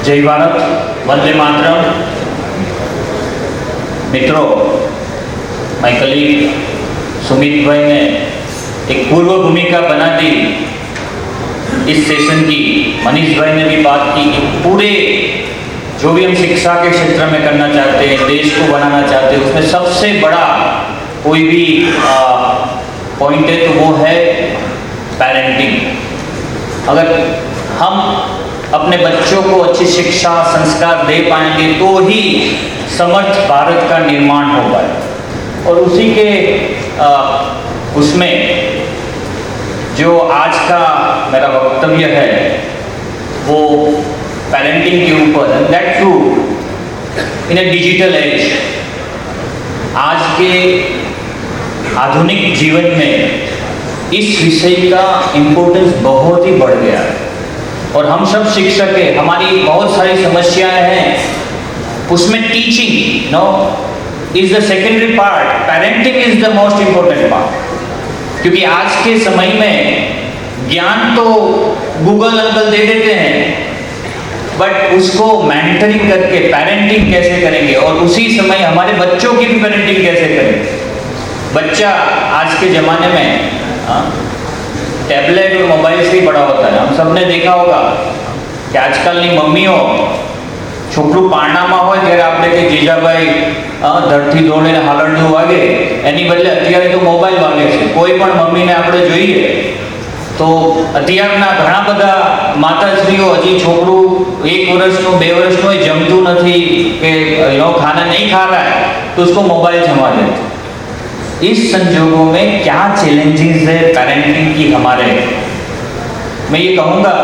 जय भारत, वंदे मातरम। मित्रों, my colleague Sumit भाई ने एक पूर्व भूमिका बना दी इस सेशन की। मनीष भाई ने भी बात की कि पूरे जो भी हम शिक्षा के क्षेत्र में करना चाहते हैं, देश को बनाना चाहते हैं, उसमें सबसे बड़ा कोई भी पॉइंट है तो वो है पेरेंटिंग। अगर हम अपने बच्चों को अच्छी शिक्षा संस्कार दे पाएंगे तो ही समर्थ भारत का निर्माण हो पाए। और उसी के उसमें जो आज का मेरा वक्तव्य है वो पेरेंटिंग के ऊपर, and that too in a digital age. आज के आधुनिक जीवन में इस विषय का इम्पोर्टेंस बहुत ही बढ़ गया है और हम सब शिक्षक हैं, हमारी बहुत सारी समस्याएं हैं, उसमें teaching is the secondary part, parenting is the most important part. क्योंकि आज के समय में ज्ञान तो गूगल अंकल दे देते हैं, बट उसको मेंटरिंग करके पेरेंटिंग कैसे करेंगे, और उसी समय हमारे बच्चों की भी पेरेंटिंग कैसे करेंगे। बच्चा आज के ज़माने में टैबलेट और मोबाइल से ही बड़ा होता है। हम सब ने देखा होगा कि आजकलની મમ્મીઓ છોકરું પારણામાં હોય ત્યારે આપણે કે જીજાભાઈ ધરથી દોડીને હાલરડું વાગે, એની બદલે અત્યારે તો મોબાઈલ વાગે છે। કોઈ પણ મમ્મીને આપણે જોઈએ તો અત્યારના ઘણા બધા માતાશ્રીઓ હજી છોકરું 1 વર્ષનું 2 વર્ષનું હોય, જમતું નથી કે ખાना नहीं खा रहा है तो उसको मोबाइल थमा देते। इस संजोगों में क्या चैलेंजेस है पेरेंटिंग की हमारे। मैं ये कहूँगा,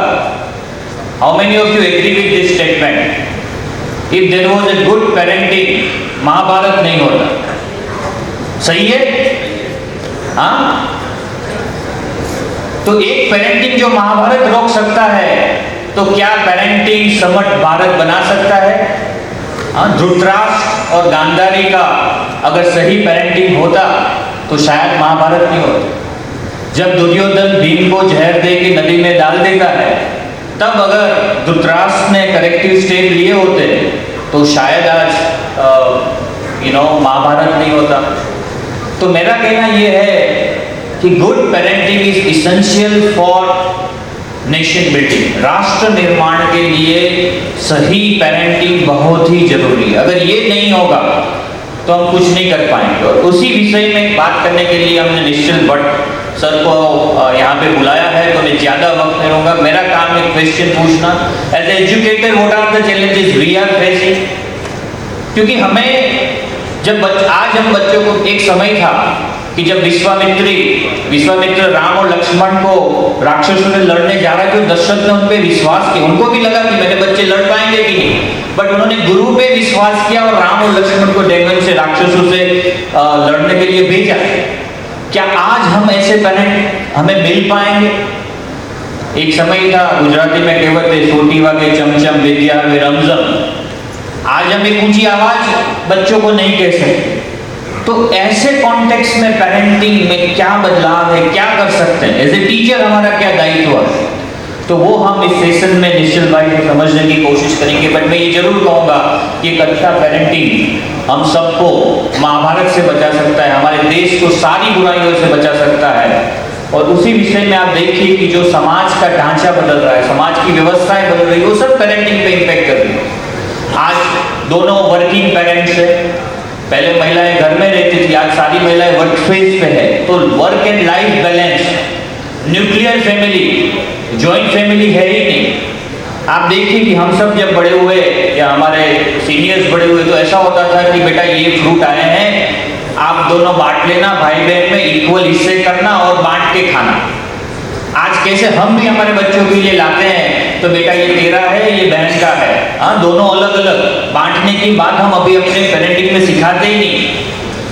how many of you agree with this statement, if there was a good parenting Mahabharata नहीं होता। सही है? हाँ, तो एक पेरेंटिंग जो महाभारत रोक सकता है, तो क्या पेरेंटिंग समर्थ भारत बना सकता है? धृतराष्ट्र और गांधारी का अगर सही पेरेंटिंग होता तो शायद महाभारत नहीं होता। जब दुर्योधन भीम को जहर दे के नदी में डाल देता है, तब अगर धृतराष्ट्र ने करेक्टिव स्टेप लिए होते तो शायद आज महाभारत नहीं होता। तो मेरा कहना यह है कि good parenting is essential for nation building. राष्ट्र निर्माण के लिए सही पेरेंटिंग बहुत ही जरूरी है। अगर ये नहीं होगा तो हम कुछ नहीं कर पाएंगे। और उसी विषय में बात करने के लिए हमने निश्चल भट्ट सर को यहाँ पे बुलाया है, तो मैं ज़्यादा वक्त नहीं लूँगा। मेरा काम है क्वेश्चन पूछना। As a educator, what are the challenges we are facing. क्योंकि हमें आज हम बच्चों को, एक समय था कि जब विश्वामित्र राम और लक्ष्मण को राक्षसों से लड़ने जा रहे थे, दशरथ ने उन पे विश्वास किया। उनको भी लगा कि मेरे बच्चे लड़ पाएंगे कि नहीं, बट उन्होंने गुरु पे विश्वास किया और राम और लक्ष्मण को डेंगन से, राक्षसों से लड़ने के लिए भेजा। क्या आज हम ऐसे पेरेंट हमें मिल पाएंगे? एक समय था, गुजराती में कहावत है, सोटी वागे चमचम विद्या वे रमझम। आज हम एक ऊंची आवाज बच्चों को नहीं कह सकते। तो ऐसे कॉन्टेक्स्ट में पेरेंटिंग में क्या बदलाव है, क्या कर सकते हैं, एज ए टीचर हमारा क्या दायित्व है, तो वो हम इस सेशन में निश्चल भाई को समझने की कोशिश करेंगे। बट मैं ये जरूर कहूँगा कि एक अच्छा पेरेंटिंग हम सबको महाभारत से बचा सकता है, हमारे देश को सारी बुराइयों से बचा सकता है। और उसी विषय में आप देखिए कि जो समाज का ढांचा बदल रहा है, समाज की व्यवस्थाएं बदल रही है, वो सब पेरेंटिंग पे इम्पैक्ट कर रही है। आज दोनों वर्किंग पेरेंट्स है। पहले महिलाएं घर में रहती थी, आज सारी महिलाएं वर्क स्पेस पे है। तो work and life balance, nuclear family, joint family है ही नहीं। आप देखिए कि हम सब जब बड़े हुए या हमारे सीनियर्स बड़े हुए, तो ऐसा होता था कि बेटा ये फ्रूट आए हैं, आप दोनों बांट लेना, भाई बहन में इक्वल हिस्से करना और बांट के खाना। आज कैसे हम भी हमारे बच्चों के लिए लाते हैं, तो बेटा ये तेरा है, ये बहन का है, हाँ, दोनों अलग अलग। बांटने की बात हम अभी अपने पेरेंटिंग में सिखाते ही नहीं।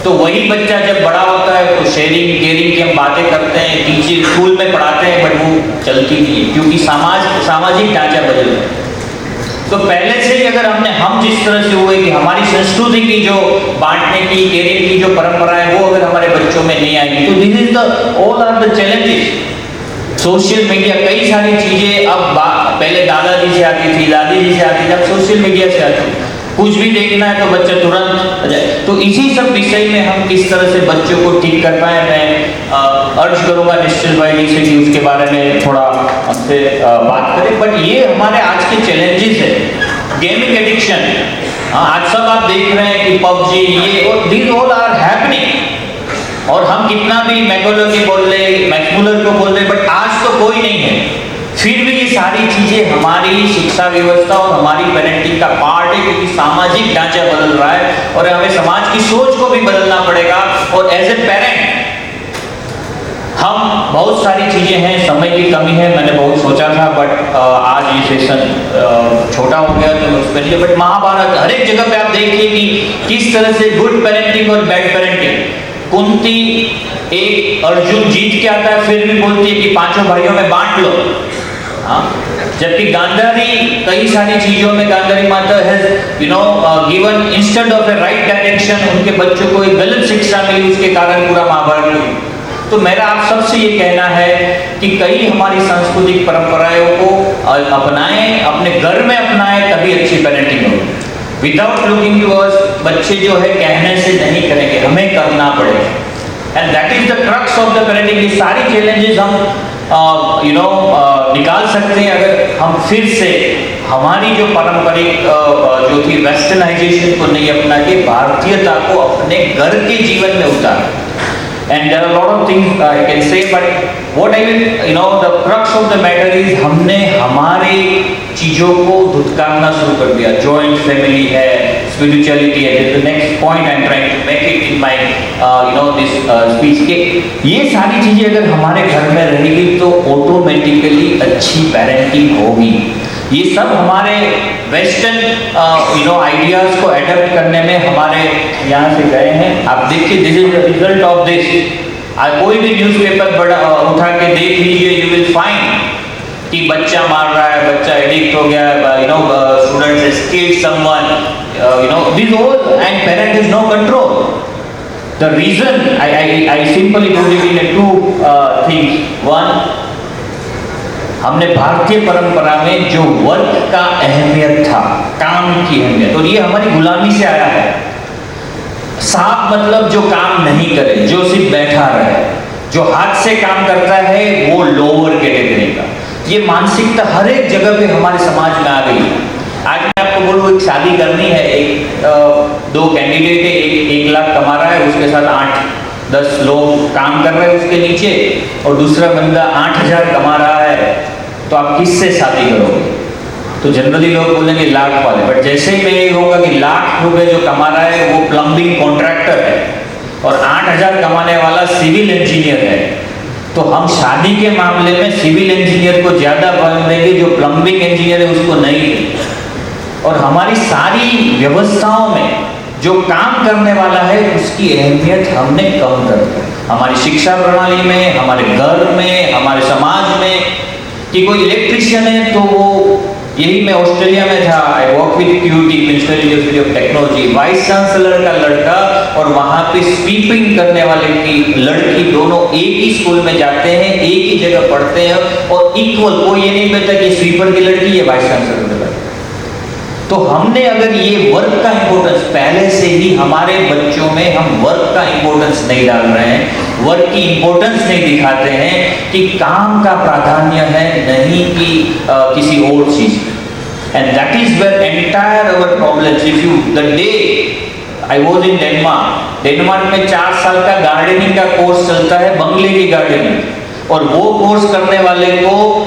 तो वही बच्चा जब बड़ा होता है तो शेयरिंग केयरिंग की हम बातें करते हैं, टीचर स्कूल में पढ़ाते हैं, बट वो चलती नहीं है क्योंकि सामाजिक ढांचा बदल रहा है। तो पहले से ही अगर हम जिस तरह से हुए कि हमारी संस्कृति की जो बांटने की, केयरिंग की जो परंपरा है, वो अगर हमारे बच्चों में नहीं आएगी, तो this is the all are the challenges. Social media, कई सारी चीजें अब पहले दादाजी से आती थी, दादी जी से आती थी, अब सोशल मीडिया से आती है। कुछ भी देखना है तो बच्चा तुरंत जाए। तो इसी सब विषय में हम किस तरह से बच्चों को ठीक कर पाए, मैं अर्ज करूंगा निश्चित भाई जी से कि उसके बारे में थोड़ा हमसे बात करें। बट ये हमारे आज के चैलेंजेस है, गेमिंग एडिक्शन। आज सब आप देख रहे हैं कि पबजी ये और दीज ऑल आर हैपनिंग, और हम कितना भी मैकुलर की बोल रहे, मैकुलर को बोल रहे, बट आज तो कोई नहीं है। फिर भी ये सारी चीजें हमारी शिक्षा व्यवस्था और हमारी पेरेंटिंग का पार्ट है, क्योंकि सामाजिक ढांचा बदल रहा है और हमें समाज की सोच को भी बदलना पड़ेगा। और एज ए पेरेंट हम बहुत सारी चीजें हैं, समय की कमी है, मैंने बहुत सोचा था, बट आज ये सेशन छोटा हो गया तो उस पर नहीं। बट महाभारत हर एक जगह पे आप देखिए कि किस तरह से गुड पेरेंटिंग और बैड पेरेंटिंग। कुंती एक अर्जुन जीत के आता है, फिर भी बोलती है कि पांचों भाइयों में बांट लो। जबकि गांधारी कई सारी चीजों में गांधारी माता has given instead of A right direction, उनके बच्चों को एक गलत शिक्षा मिली, उसके कारण पूरा महाभारत हुई। तो मेरा आप सबसे ये कहना है कि कई हमारी सांस्कृतिक परंपराओं को अपनाएं, अपने घर में अपनाएं, तभी अच्छी पेरेंटिंग होगी। विदाउट लुकिंग टू अस, बच्चे जो है कहने से नहीं करेंगे, हमें करना पड़ेगा। And that is the crux of the parenting. ये सारी चैलेंजेस हम निकाल सकते हैं अगर हम फिर से हमारी जो पारंपरिक जो थी वेस्टर्नाइजेशन को नहीं अपना के भारतीयता को अपने घर के जीवन में उतारें। And there are a lot of things I can say, but what I will, the crux of the matter is हमने हमारे चीजों को धुतकारना शुरू कर दिया। जॉइंट फैमिली है, स्पिरिचुअलिटी है। The next point I am trying to make it in my this speech के ये सारी चीजें अगर हमारे घर में रहेगी तो ऑटोमेटिकली अच्छी पेरेंटिंग होगी। ये सब हमारे वेस्टर्न आइडियाज को अडॉप्ट करने में हमारे यहाँ से गए हैं। आप देखिए, this is the result of this. कोई भी न्यूज़पेपर बड़ा उठा के देख लीजिए, यू विल फाइंड कि बच्चा मार रहा है, बच्चा एडिक्ट हो गया है, students has killed someone, this all, and parent is no control. The reason I simply put it in two things. One, हमने भारतीय परंपरा में जो वर्क का अहमियत था, काम की अहमियत, और ये हमारी गुलामी से आया है। साफ मतलब जो काम नहीं करे, जो सिर्फ बैठा रहे, जो हाथ से काम करता है, वो लोअर कैटेगरी का। ये मानसिकता हर एक जगह पे हमारे समाज में आ गई। आज मैं आपको बोलूँ, एक शादी करनी है, दो कैंडिडेट है, एक लाख कमा रहा है, उसके साथ 8-10 लोग काम कर रहे हैं उसके नीचे, और दूसरा बंदा 8,000 कमा रहा है, तो आप किससे शादी करोगे? तो जनरली लोग बोलेंगे लाख वाले। बट जैसे ही मैं ये होगा कि लाख रुपए जो कमा रहा है वो प्लम्बिंग कॉन्ट्रैक्टर है और 8,000 कमाने वाला सिविल इंजीनियर है, तो हम शादी के मामले में सिविल इंजीनियर को ज्यादा बल देंगे, जो प्लम्बिंग इंजीनियर है उसको नहीं देंगे। और हमारी सारी व्यवस्थाओं में जो काम करने वाला है उसकी अहमियत हमने कम कर दी। हमारी शिक्षा प्रणाली में, हमारे घर में, हमारे समाज में, कि कोई इलेक्ट्रिशियन है तो वो, यही मैं ऑस्ट्रेलिया में था, I work with QT, minister university of technology, vice chancellor का लड़का और वहाँ पे स्वीपिंग करने वाले की लड़की दोनों एक ही स्कूल में जाते हैं, एक ही जगह पढ़ते हैं और इक्वल। कोई ये नहीं कहता कि स्वीपर की लड़की है, वाइस चांसलर की लड़की। तो हमने अगर ये वर्क का इंपॉर्टेंस पहले से ही हमारे बच्चों में, हम वर्क का इंपॉर्टेंस नहीं डाल रहे हैं, वर्क की इंपॉर्टेंस नहीं दिखाते हैं कि काम का प्राधान्य है, नहीं कि किसी और चीज। And that is where entire our problems. If you the day I was in Denmark में 4 साल का गार्डनिंग का कोर्स चलता है, बंगले की गार्डनिंग, और वो कोर्स करने वाले को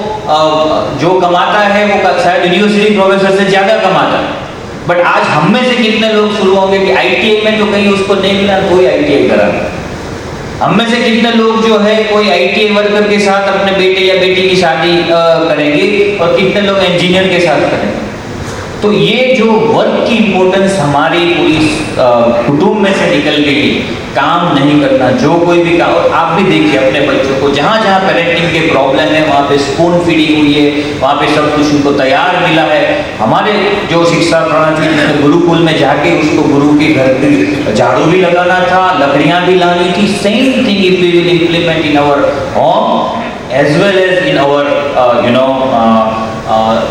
जो कमाता है वो शायद यूनिवर्सिटी प्रोफेसर से ज्यादा कमाता है। बट आज हम में से कितने लोग शुरू होंगे कि आईटीआई में तो कहीं उसको नहीं मिला, कोई आईटीआई करा। हम में से कितने लोग जो है कोई आईटीआई वर्कर के साथ अपने बेटे या बेटी की शादी करेंगे और कितने लोग इंजीनियर के साथ करेंगे। तो ये जो वर्क की इंपॉर्टेंस हमारी पूरी कुटुंब में से निकल गई, काम नहीं करना, जो कोई भी काम। और आप भी देखिए अपने बच्चों को, जहाँ जहाँ पेरेंटिंग के प्रॉब्लम है वहाँ पे स्पून फीडिंग हुई है, वहाँ पे सब कुछ उनको तैयार मिला है। हमारे जो शिक्षा प्रणाली में गुरुकुल में जाके उसको गुरु के घर पे झाड़ू भी लगाना था, लकड़ियाँ भी लानी थी। Same thing if we will implement in our home, as well as in our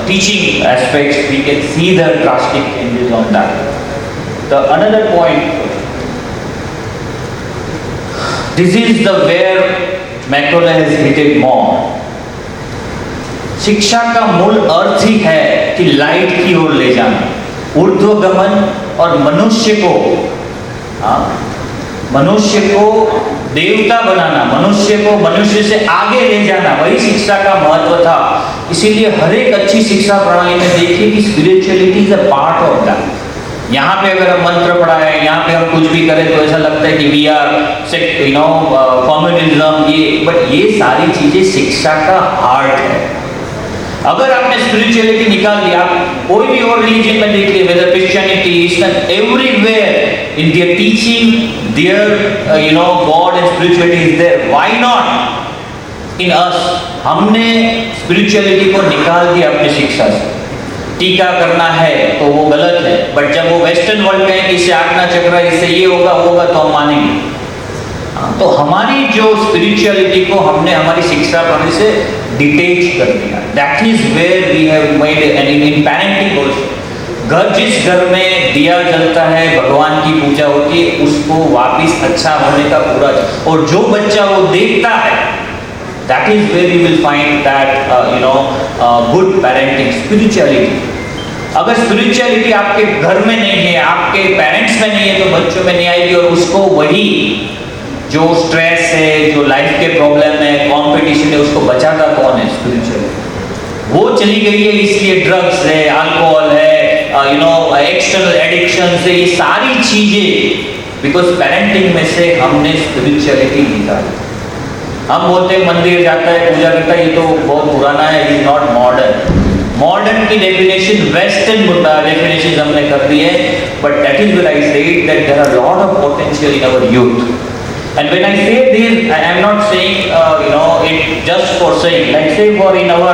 teaching aspects, we can see the drastic changes on that. The another point, this is the where Macaulay has hit it more. शिक्षा का मूल अर्थ ही है कि light की ओर ले जाना, ऊर्ध्वगमन और मनुष्य को देवता बनाना, मनुष्य को मनुष्य से आगे ले जाना, वही शिक्षा का महत्व था। इसीलिए हर एक अच्छी शिक्षा प्रणाली में देखिए कि spirituality is a part of that. यहाँ पे अगर हम मंत्र पढ़ाएं, यहाँ पे हम कुछ भी करें तो ऐसा लगता है कि वी आर कम्युनिज्म, बट ये सारी चीजें शिक्षा का हार्ट है। अगर आपने स्पिरिचुअलिटी निकाल दिया, कोई भी और रिलीजन में देखिए, whether Christianity, Islam, everywhere in their teaching their God and spirituality is there. Why not in us? हमने स्पिरिचुअलिटी को निकाल दिया अपनी शिक्षा से। टीका करना है तो वो गलत है, बट जब वो वेस्टर्न वर्ल्ड में है कि इससे आग ना चक्रा, इससे ये होगा तो हम मानेंगे। तो हमारी जो स्पिरिचुअलिटी को हमने हमारी शिक्षा प्रणाली से डिटेच कर दिया। That is where we have made an in parenting also. घर, जिस घर में दिया जलता है, भगवान की पूजा होती है, उसको वापस अच्छा होने का पूरा, और जो बच्चा वो देखता है, that is where you will find that good parenting spirituality. अगर स्पिरिचुअलिटी आपके घर में नहीं है, आपके पेरेंट्स में नहीं है, तो बच्चों में नहीं आएगी, और उसको वही जो स्ट्रेस है, जो लाइफ के प्रॉब्लम है, कंपटीशन है, उसको बचाता कौन है? स्पिरिचुअलिटी। वो चली गई है, इसलिए ड्रग्स है, अल्कोहल है, एक्सटर्नल एडिक्शन है, ये सारी चीजें बिकॉज पेरेंटिंग में से हमने स्पिरिचुअलिटी निकाली। हम बोलते हैं मंदिर जाता है, पूजा करता है, ये तो बहुत पुराना है, इज नॉट मॉडर्न। मॉडर्न की डेफिनेशन वेस्टर्न डेफिनेशन हमने कर दी है, but that is where I said that there are lot of potential in our youth. And when I say this, I am not saying it just for saying. Like say for in our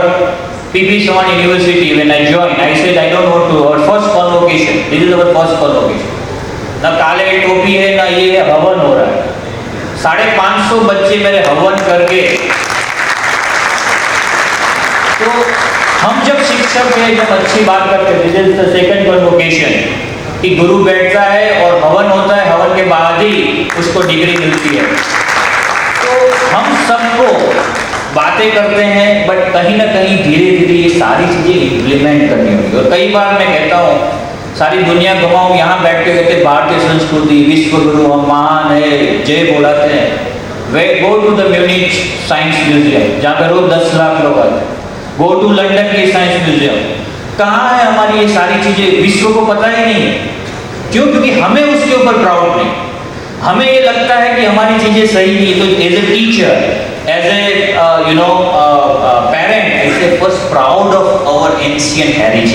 P.P. Sawan University, when I joined, I said I don't want to. Our first convocation. This is our first convocation. ना काले टोपी है, ना ये है, हवन हो रहा है। 550 बच्चे मेरे हवन करके। तो हम जब शिक्षक हैं, जब अच्छी बात करते हैं, this is the second convocation, कि गुरु बैठता है और हवन होता है, हवन के बाद ही उसको डिग्री मिलती है। तो हम सबको बातें करते हैं, बट कहीं ना कहीं धीरे धीरे ये सारी चीजें इम्प्लीमेंट करनी होगी। और कई बार मैं कहता हूँ, सारी दुनिया घुमाऊं, यहाँ बैठ के कहते भारतीय संस्कृति, विश्व गुरु हम महान है, जय बोलाते हैं। We go to the Munich science museum, जहाँ पे रोज 10 लाख लोग आते हैं। गो टू लंदन की साइंस म्यूजियम, कहाँ है हमारी ये सारी चीजें? विश्व को पता ही नहीं है। क्यों? क्योंकि हमें उसके ऊपर प्राउड नहीं। हमें ये लगता है कि हमारी चीजें सही नहीं। तो as a teacher, as a parent, I say first proud of our ancient heritage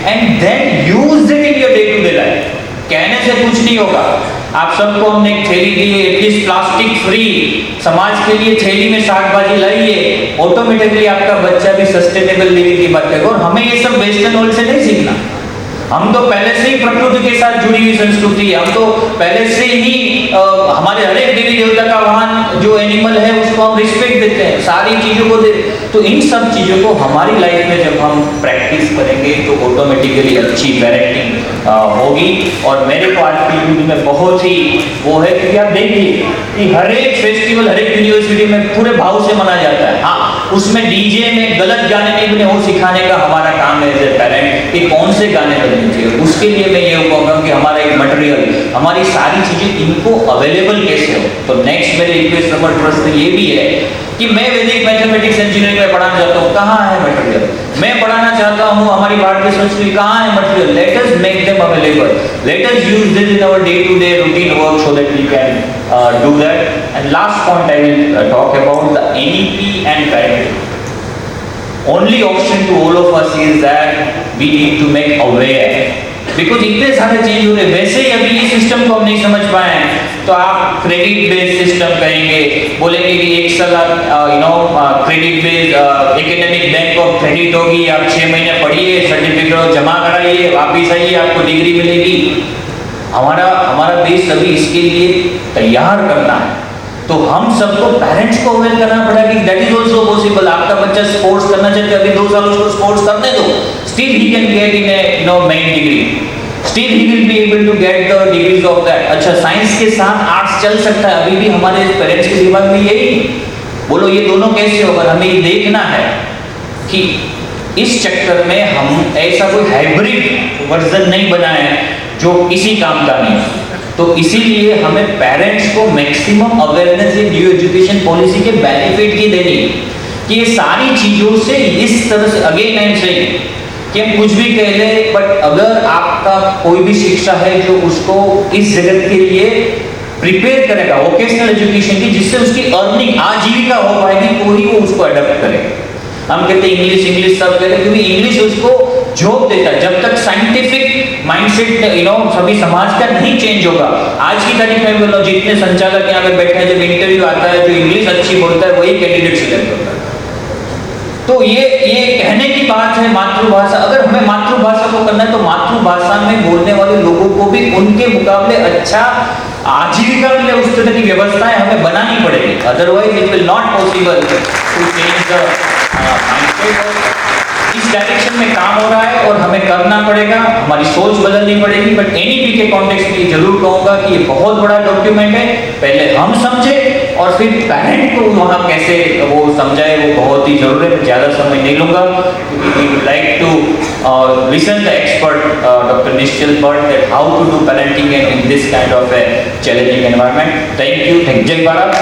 and then use it in your day to day life. कहने से कुछ नहीं होगा। आप सबको हमने एक थैली दी है, एटलीस्ट प्लास्टिक फ्री, समाज के लिए थैली में साग भाजी लाइए, ऑटोमेटिकली आपका बच्चा भी सस्टेनेबल लिविंग की बात करेगा। और हमें ये सब वेस्टर्न वर्ल्ड से नहीं सीखना। हम तो पहले से ही प्रकृति के साथ जुड़ी हुई संस्कृति है। हम तो पहले से ही हमारे हर एक देवी देवता का वहाँ जो एनिमल है उसको हम रिस्पेक्ट देते हैं, सारी चीजों को दे। तो इन सब चीजों को हमारी लाइफ में जब हम प्रैक्टिस करेंगे तो ऑटोमेटिकली अच्छी पेरेंटिंग होगी। और मेरे को आज की यूनिवर्सिटी में बहुत ही वो है, क्योंकि आप देखिए कि हर एक फेस्टिवल हर एक यूनिवर्सिटी में पूरे भाव से मनाया जाता है। हाँ, उसमें डीजे में गलत गाने नहीं बने, वो सिखाने का हमारा काम है एज ए पेरेंट कि कौन से गाने बने चाहिए। उसके लिए मैं ये कहूँगा कि हमारा एक मटेरियल, हमारी सारी चीजें इनको अवेलेबल कैसे हो। तो नेक्स्ट मेरे रिक्वेस्ट नंबर प्रश्न ये भी है कि मैं वैदिक मैथमेटिक्स इंजीनियरिंग में पढ़ाना चाहता हूँ, कहाँ है मटेरियल? मैं पढ़ाना चाहता हूँ हमारी भारतीय संस्कृति, कहाँ है material? Let us make them available, let us use this in our day to day routine work so that we can do that. And last point I will talk about the NEP and parenting. Only option to all of us is that we need to make aware, because इतने सारे change हो रहे। वैसे ही अभी ये system को हम नहीं समझ पाए हैं, तो आप क्रेडिट बेस्ड सिस्टम कहेंगे, बोलेंगे कि एक साल आप credit based academic bank of credit होगी, आप 6 महीने पढ़िए, सर्टिफिकेट जमा कराइए, वापिस आइए, आपको डिग्री मिलेगी। हमारा देश अभी इसके लिए तैयार करना है। तो हम सबको पेरेंट्स को अवेयर करना पड़ेगा कि दैट इज ऑल्सो पॉसिबल। आपका बच्चा स्पोर्ट्स करना चाहते अभी 2 साल उसको स्पोर्ट्स करने दो, still he can get in a main degree, still he will be able to get the degrees of that. अच्छा साइंस के साथ आर्ट्स चल सकता है, अभी भी हमारे पेरेंट्स के दिमाग में यही बोलो ये दोनों कैसे होगा। हमें ये देखना है कि इस चक्कर में हम ऐसा कोई हाइब्रिड वर्जन नहीं बनाए जो किसी काम का नहीं। तो इसीलिए हमें पेरेंट्स को मैक्सिमम अवेयरनेस ये न्यू एजुकेशन पॉलिसी के बेनिफिट की देनी कि ये सारी चीज़ों से इस तरह से अगेन एंड सही कि हम कुछ भी कह ले, बट अगर आपका कोई भी शिक्षा है जो उसको इस जगत के लिए प्रिपेयर करेगा वोकेशनल एजुकेशन की, जिससे उसकी अर्निंग आजीविका हो पाएगी, तो ही वो उसको अडॉप्ट करेगा। हम कहते हैं इंग्लिश इंग्लिश सब कहते हैं, क्योंकि इंग्लिश उसको जॉब देता है। जब तक साइंटिफिक माइंडसेट सभी समाज का नहीं चेंज होगा। आज की तारीख में बोलो जितने संचालक यहाँ पे बैठे हैं, जब इंटरव्यू आता है जो इंग्लिश अच्छी बोलता है वही कैंडिडेट सिलेक्ट होता है। तो ये कहने की बात है मातृभाषा। अगर हमें मातृभाषा को करना है तो मातृभाषा में बोलने वाले लोगों को भी उनके मुकाबले अच्छा आजीविका के लिए उस तरह की व्यवस्थाएं हमें बनानी पड़ेगी, otherwise it will not possible to change the mindset. इस डायरेक्शन में काम हो रहा है और हमें करना पड़ेगा, हमारी सोच बदलनी पड़ेगी। बट एनईपी के कॉन्टेक्स्ट में जरूर कहूंगा कि ये बहुत बड़ा डॉक्यूमेंट है, पहले हम समझे और फिर पेरेंट को वहाँ कैसे वो समझाए, वो बहुत ही जरूरी है। ज़्यादा समय नहीं लूँगा क्योंकि we would like to listen the expert doctor Nishchal Bhatt that how to do parenting in this kind of a challenging environment. Thank you, जय भारत।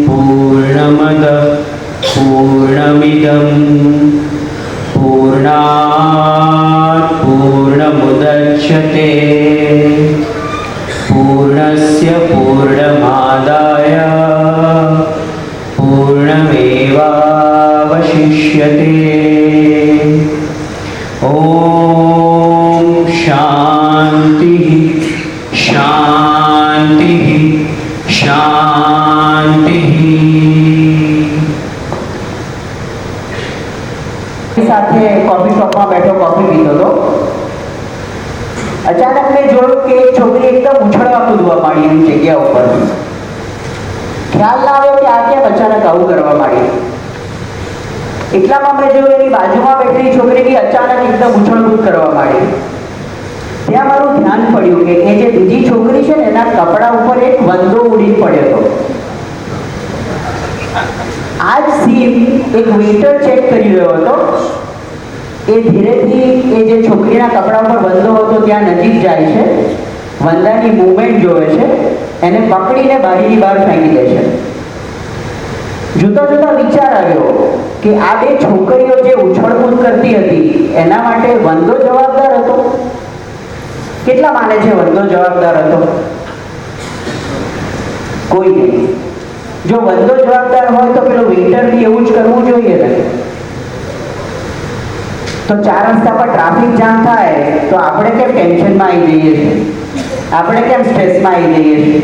पूर्णमदः पूर्णमिदं पूर्णात् पूर्णमुदच्यते पूर्णस्य पूर्णमादाय पूर्णमेवावशिष्यते। ॐ शान्तिः शान्तिः शांति। સાથે કોફી શોપમાં બેઠો કોફી પીતો હતો, અચાનક મેં જોયું કે એક છોકરી એકદમ ઉછળવા કૂદવા માંડી એની જગ્યા ઉપર. ખ્યાલ ના આવ્યો કે આ કેમ અચાનક આવું કરવા માંડી. એટલામાં મેં જોયું એની બાજુમાં બેઠેલી છોકરી બી અચાનક એકદમ ઉછળકૂદ કરવા માંડી. ત્યાં મારું ધ્યાન પડ્યું કે એ જે બીજી છોકરી છે ને એના કપડા ઉપર એક વંદો ઉડી પડ્યો હતો. આ જ સીન એક વેઇટર ચેક કરી રહ્યો હતો. એ ધીરેથી એ જે છોકરીના કપડા ઉપર વંદો હતો ત્યાં નજીક જાય છે, વંદાની મૂવમેન્ટ જોવે છે, એને પકડીને બારીની બહાર ફેંકી દે છે. જોતા જોતા વિચાર આવ્યો કે આ બે છોકરીઓ જે ઉછળકૂદ કરતી હતી એના માટે વંદો જવાબદાર હતો. કેટલા માને છે વંદો જવાબદાર હતો? કોઈ નહીં. જો વંદો જવાબદાર હોય તો પેલો વેઇટર બી એવું જ કરવું જોઈએ ને. તો 4 રસ્તા પર ટ્રાફિક જામ થાય તો આપણે કેમ ટેન્શનમાં આવી જઈએ છીએ, આપણે કેમ સ્ટ્રેસમાં આવી જઈએ છીએ.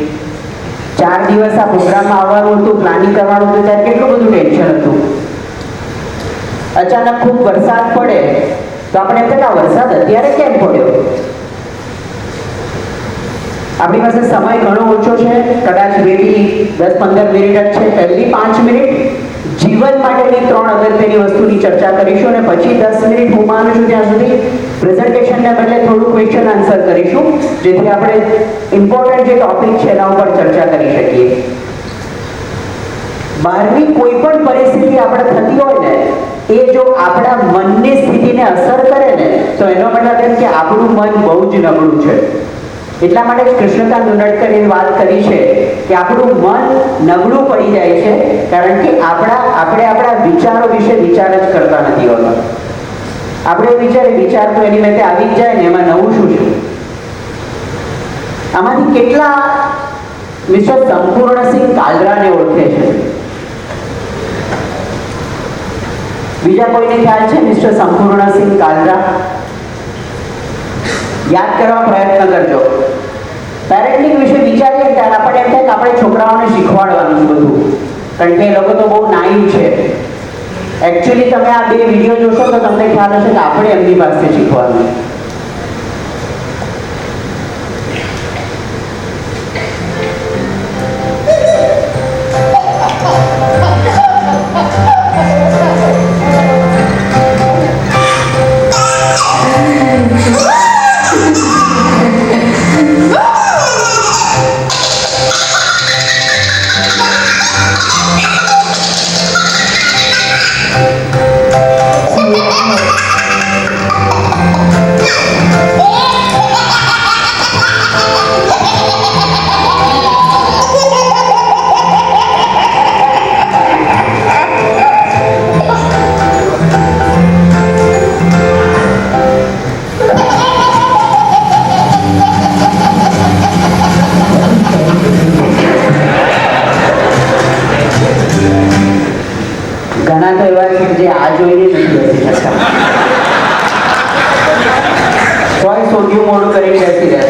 4 દિવસ આ પ્રોગ્રામમાં આવવાનું હતું, પ્લાનિંગ કરવાનું હતું, ત્યારે કેટલું બધું ટેન્શન હતું. અચાનક ખૂબ વરસાદ પડે તો આપણે એમ કે વરસાદ અત્યારે કેમ પડ્યો. આપણી પાસે સમય ઘણો ઓછો છે, કદાચ વેલી 10-15 મિનિટ જ છે. પહેલી 5 મિનિટ જીવન માટેની 3 અગત્યની વસ્તુની ચર્ચા કરીશું અને પછી 10 મિનિટ હું માનું છું ત્યાં સુધી પ્રેઝન્ટેશનને બદલે થોડું ક્વેશ્ચન આન્સર કરીશું, જેથી આપણે ઇમ્પોર્ટન્ટ જે ટોપિક છે એના ઉપર ચર્ચા કરી શકીએ. બહારની કોઈ પણ પરિસ્થિતિ આપણે થતી હોય ને એ જો આપણા મનની સ્થિતિને અસર કરે ને તો એનો મતલબ એમ કે આપણું મન બહુ જ નબળું છે. એટલા માટે જ કૃષ્ણકાંત ઉનડકરે વાત કરી છે કે આપણું મન નબળું પડી જાય છે કારણ કે આપણે આપણા વિચારો વિશે વિચાર જ કરતા નથી હોતા. આપણે વિચાર તો એની મેં આવી જ જાય ને એમાં નવું શું છે. આમાંથી કેટલા મિસ્ટર સંપૂર્ણસિંહ કાલરાને ઓળખે છે? બીજા કોઈને ખ્યાલ છે? મિસ્ટર સંપૂર્ણસિંહ કાલરા, યાદ કરવા પ્રયત્ન કરજો. પેરેન્ટિંગ વિશે વિચારીએ ત્યારે આપણે એમ થાય કે આપણે છોકરાઓને શીખવાડવાનું છે બધું, કારણ કે એ લોકો તો બહુ નાઇવ છે. એકચ્યુઅલી તમે આ બે વિડીયો જોશો તો તમને ખ્યાલ હશે કે આપણે એમની પાસે શીખવાનું. ઘણા તો એવા છે જે આ જોઈને નથી બેસી શકતા, કોઈ સોડિયું મોડું કરીને બેસી રહે.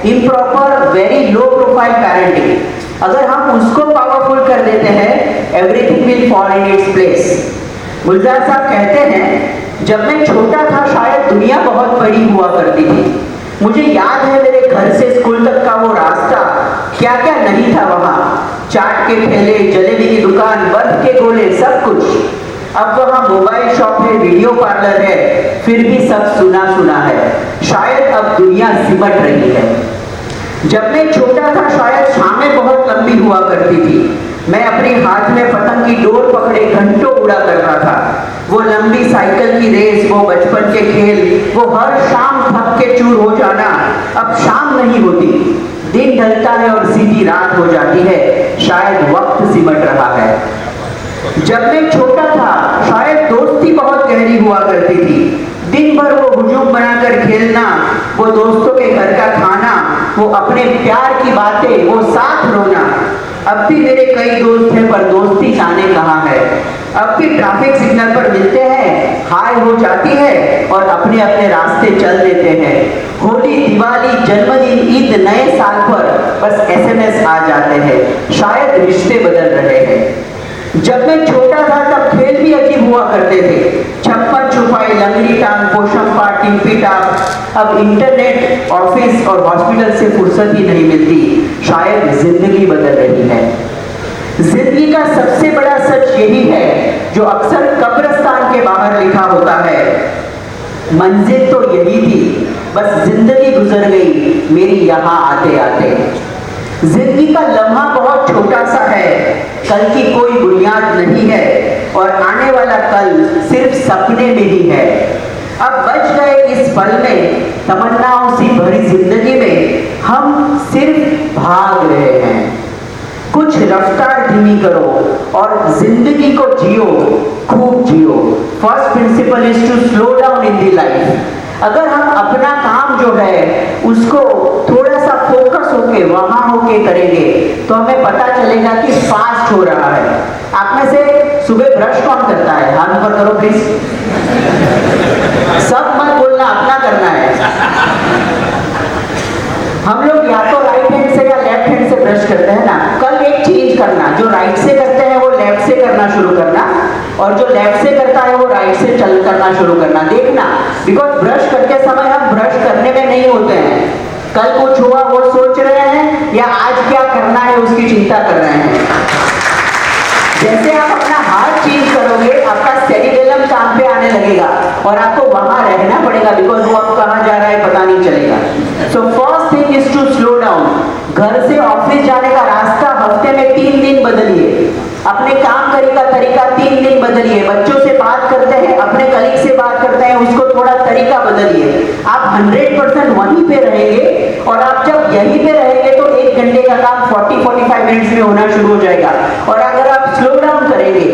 improper, very low profile parenting, अगर हम उसको पावरफुल कर देते हैं, everything will fall in its place. गुलजार साहब कहते हैं, जब मैं छोटा था शायद दुनिया बहुत बड़ी हुआ करती थी. मुझे याद है मेरे घर से स्कूल तक का वो रास्ता, क्या क्या नहीं था वहाँ. चाट के ठेले, जलेबी की दुकान, बर्फ के गोले, सब कुछ. अब वहाँ मोबाइल शॉप है, वीडियो पार्लर है, फिर भी सब सुना सुना है. शायद अब दुनिया सिमट रही है. जब मैं छोटा था शायद शामें बहुत लंबी हुआ करती थी. मैं अपने हाथ में पतंग की डोर पकड़े घंटों उड़ा करता था. वो लंबी साइकिल की रेस, वो बचपन के खेल, वो हर शाम थक के चूर हो जाना. अब शाम नहीं होती, दिन ढलता है और सीधी रात हो जाती है. शायद वक्त सिमट रहा है. जब मैं छोटा था शायद दोस्ती बहुत गहरी हुआ करती थी. दिन भर वो हुजूम बनाकर खेलना, वो दोस्तों के घर का खाना, वो अपने प्यार की बातें, वो साथ रोना. अब भी मेरे कई दोस्त हैं पर दोस्ती जाने कहाँ है. अब भी ट्रैफिक सिग्नल पर मिलते हैं, हाय हो जाती है और अपने अपने रास्ते चल देते हैं. होली, दिवाली, जन्मदिन, ईद, नए साल पर बस SMS आ जाते हैं. शायद रिश्ते बदल रहे हैं. जब मैं छोटा था तब खेल भी अजीब हुआ करते थे. छप्पन छुपाई, लंगड़ी टांग, पोषण पाठ, टिम्पी टाप. अब इंटरनेट, ऑफिस और हॉस्पिटल से फुर्सत ही नहीं मिलती. शायद जिंदगी बदल रही है. जिंदगी का सबसे बड़ा सच यही है जो अक्सर कब्रिस्तान के बाहर लिखा होता है. मंजिल तो यही थी, बस जिंदगी गुजर गई मेरी यहाँ आते आते. जिंदगी का लम्हा बहुत छोटा सा है, कल की कोई बुनियाद नहीं है और आने वाला कल सिर्फ सपने में ही है. अब बच गए इस पल में, तमन्नाओं सी भरी जिंदगी में हम सिर्फ भाग रहे हैं. कुछ रफ्तार धीमी करो और जिंदगी को जियो, खूब जियो. First principle is to slow down in the life. अगर हम अपना काम जो है उसको थोड़ा सा फोकस होके वहां होके करेंगे तो हमें पता चलेगा कि फास्ट हो रहा है. आप में से सुबह ब्रश कौन करता है? हाथ ऊपर करो प्लीज. सब मत बोलना, अपना करना है. हम लोग या तो राइट हैंड से या लेफ्ट हैंड से ब्रश करते हैं ना. कल एक चेंज करना, जो राइट से करते हैं वो लेफ्ट से करना शुरू करना और जो लेफ्ट से करता है वो राइट से चल करना शुरू करना. देखना, बिकॉज ब्रश करते समय हम ब्रश करने में नहीं होते हैं. कल कुछ हुआ वो सोच रहे हैं या आज क्या करना है उसकी चिंता कर रहे हैं. जैसे आप अपना हाथ चेंज करोगे आपका सेरिबेलम काम पे आने लगेगा. और आपको वहां रहना पड़ेगा, बिकॉज वो अब कहाँ जा रहा है पता नहीं चलेगा। So first thing is to slow down. घर से ऑफिस जाने का रास्ता हफ्ते में 3 दिन बदलिए, अपने काम करने का तरीका 3 दिन बदलिए, बच्चों से बात करते हैं, अपने कलीग से बात करते हैं, उसको थोड़ा तरीका बदलिए। आप 100% वहीं पे रहेंगे, और आप जब यहीं पे रहेंगे तो 1 घंटे का काम 40-45 मिनट्स में होना शुरू हो जाएगा। और अगर आप स्लो डाउन करेंगे,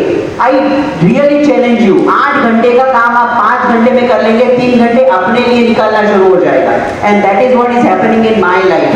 आई रियली चैलेंज यू, 8 घंटे का काम आप 5 घंटे में कर लेंगे, 3 घंटे अपने लिए निकालना शुरू हो जाएगा। And that is what is happening in my life.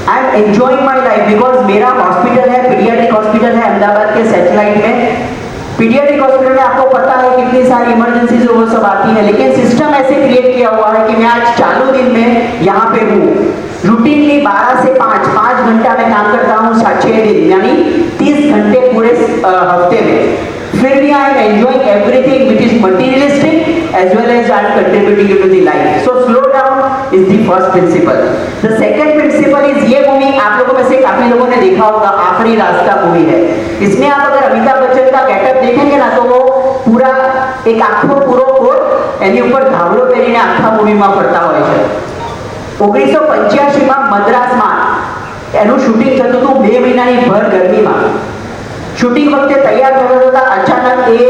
I am enjoying my life, because मेरा हॉस्पिटल है, पीडियाट्रिक हॉस्पिटल है अहमदाबाद के सैटेलाइट में। पीडियाट्रिक हॉस्पिटल में आपको पता है कितनी सारी इमरजेंसीज वो सब आती है, लेकिन सिस्टम ऐसे क्रिएट किया हुआ है कि मैं आज चालू दिन में यहाँ पे हूँ। रूटीनली 12 से 5 घंटा मैं काम करता हूँ 6 दिन, यानी 30 घंटे पूरे हफ्ते में। फिर भी I am enjoying everything which is materialistic as well as I am contributing to the life. So slow down is the first principle. The second principle is, ये मूवी आप लोगों में से काफी लोगों ने देखा होगा, आखिरी रास्ता मूवी है। इसमें आप अगर अमिताभ बच्चन का गेटअप देखेंगे ना, तो वो पूरा एक आखो पूरो कोट एनी ऊपर धावड़ो પહેરીને આખા મૂવીમાં ફરતા હોય છે। 1985 માં મદ્રાસમાં એનું શૂટિંગ થતું હતું 2 મહિનાની ભર ગરમીમાં। શૂટિંગ વખતે તૈયાર થતા હતા, અચાનક એ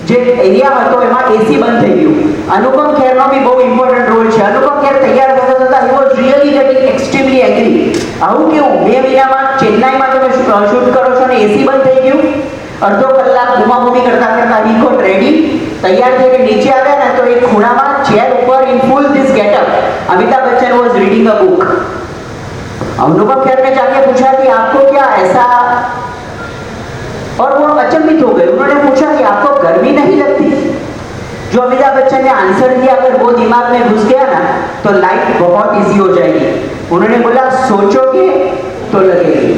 જે એરિયા હતો એમાં એસી બંધ થઈ ગયું। अनुपम खेरનો भी बहुत इंपोर्टेंट रोल છે। अनुपम खेर तैयार થતા હતા, he was really getting extremely angry। આવું કેવું 2 મહિનામાં ચેન્નાઈમાં તમે શૂટ કરો છો ને એસી બંધ થઈ ગયું। અડધો કલાક ઘુમાઘુમી કરતા કરતા he got ready, તૈયાર થઈને નીચે આવ્યા ને તો એક ખૂણામાં ચેર ઉપર in full this getup Amitabh Bachchan was reading a book। Anupam Kher ने जाके पूछा कि आपको क्या ऐसा, और वो अचंभित हो गए। उन्होंने पूछा कि आपको गर्मी नहीं लगती? जो अमिताभ बच्चन ने आंसर दिया, अगर वो दिमाग में घुस गया ना तो लाइफ बहुत इजी हो जाएगी। उन्होंने बोला सोचोगे तो लगेगी।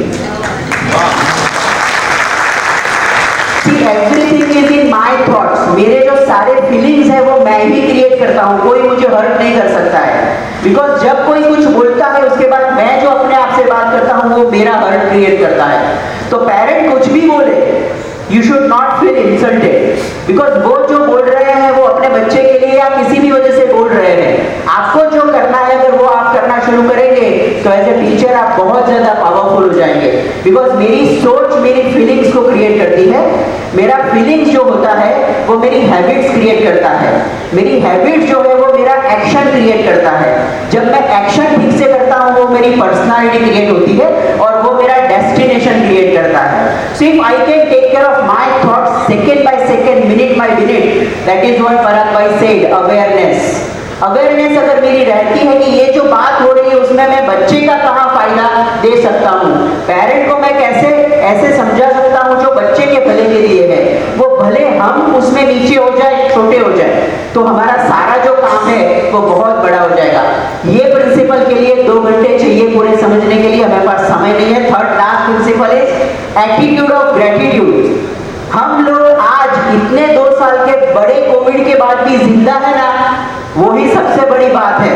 See, everything is in my thoughts। मेरे जो सारे फीलिंग्स है वो मैं ही क्रिएट करता हूँ, कोई मुझे हर्ट नहीं कर सकता है। बिकॉज जब कोई कुछ बोलता है उसके बाद मैं जो अपने आप से बात करता हूँ वो मेरा हर्ट क्रिएट करता है। तो पेरेंट कुछ भी बोले, you should not feel insulted, because वो जो बोल रहे हैं वो अपने बच्चे के लिए या किसी भी वजह से बोल रहे हैं। आपको जो करना है अगर वो आप करना शुरू करेंगे तो एज ए टीचर आप बहुत ज्यादा पावरफुल हो जाएंगे। बिकॉज मेरी सोच मेरी फीलिंग्स को क्रिएट करती है, मेरा फीलिंग्स जो होता है वो मेरी हैबिट्स क्रिएट करता है, मेरी हैबिट्स जो है वो मेरा एक्शन क्रिएट करता है। जब मैं एक्शन ठीक से करता हूँ वो मेरी पर्सनालिटी क्रिएट होती है और वो मेरा डेस्टिनेशन क्रिएट करता है। So if I can take care of my thoughts second by second, minute by minute, that is what Parag भाई सेड, अवेयरनेस। अवेयरनेस अगर मेरी रहती है कि ये जो बात हो रही है उसमें मैं बच्चे का कहाँ फायदा दे सकता हूँ, पेरेंट को मैं कैसे ऐसे समझा सकता हूँ जो बच्चे के भले के लिए है, वो भले हम उसमें नीचे हो जाए छोटे हो जाए तो हमारा सारा जो काम है वो बहुत बड़ा हो जाएगा। ये प्रिंसिपल के लिए 2 घंटे चाहिए पूरे समझने के लिए, हमारे पास समय नहीं है। Third last principle is attitude of gratitude. हम लोग आज इतने 2 साल के बड़े कोविड के बाद भी जिंदा है ना, वही सबसे बड़ी बात है।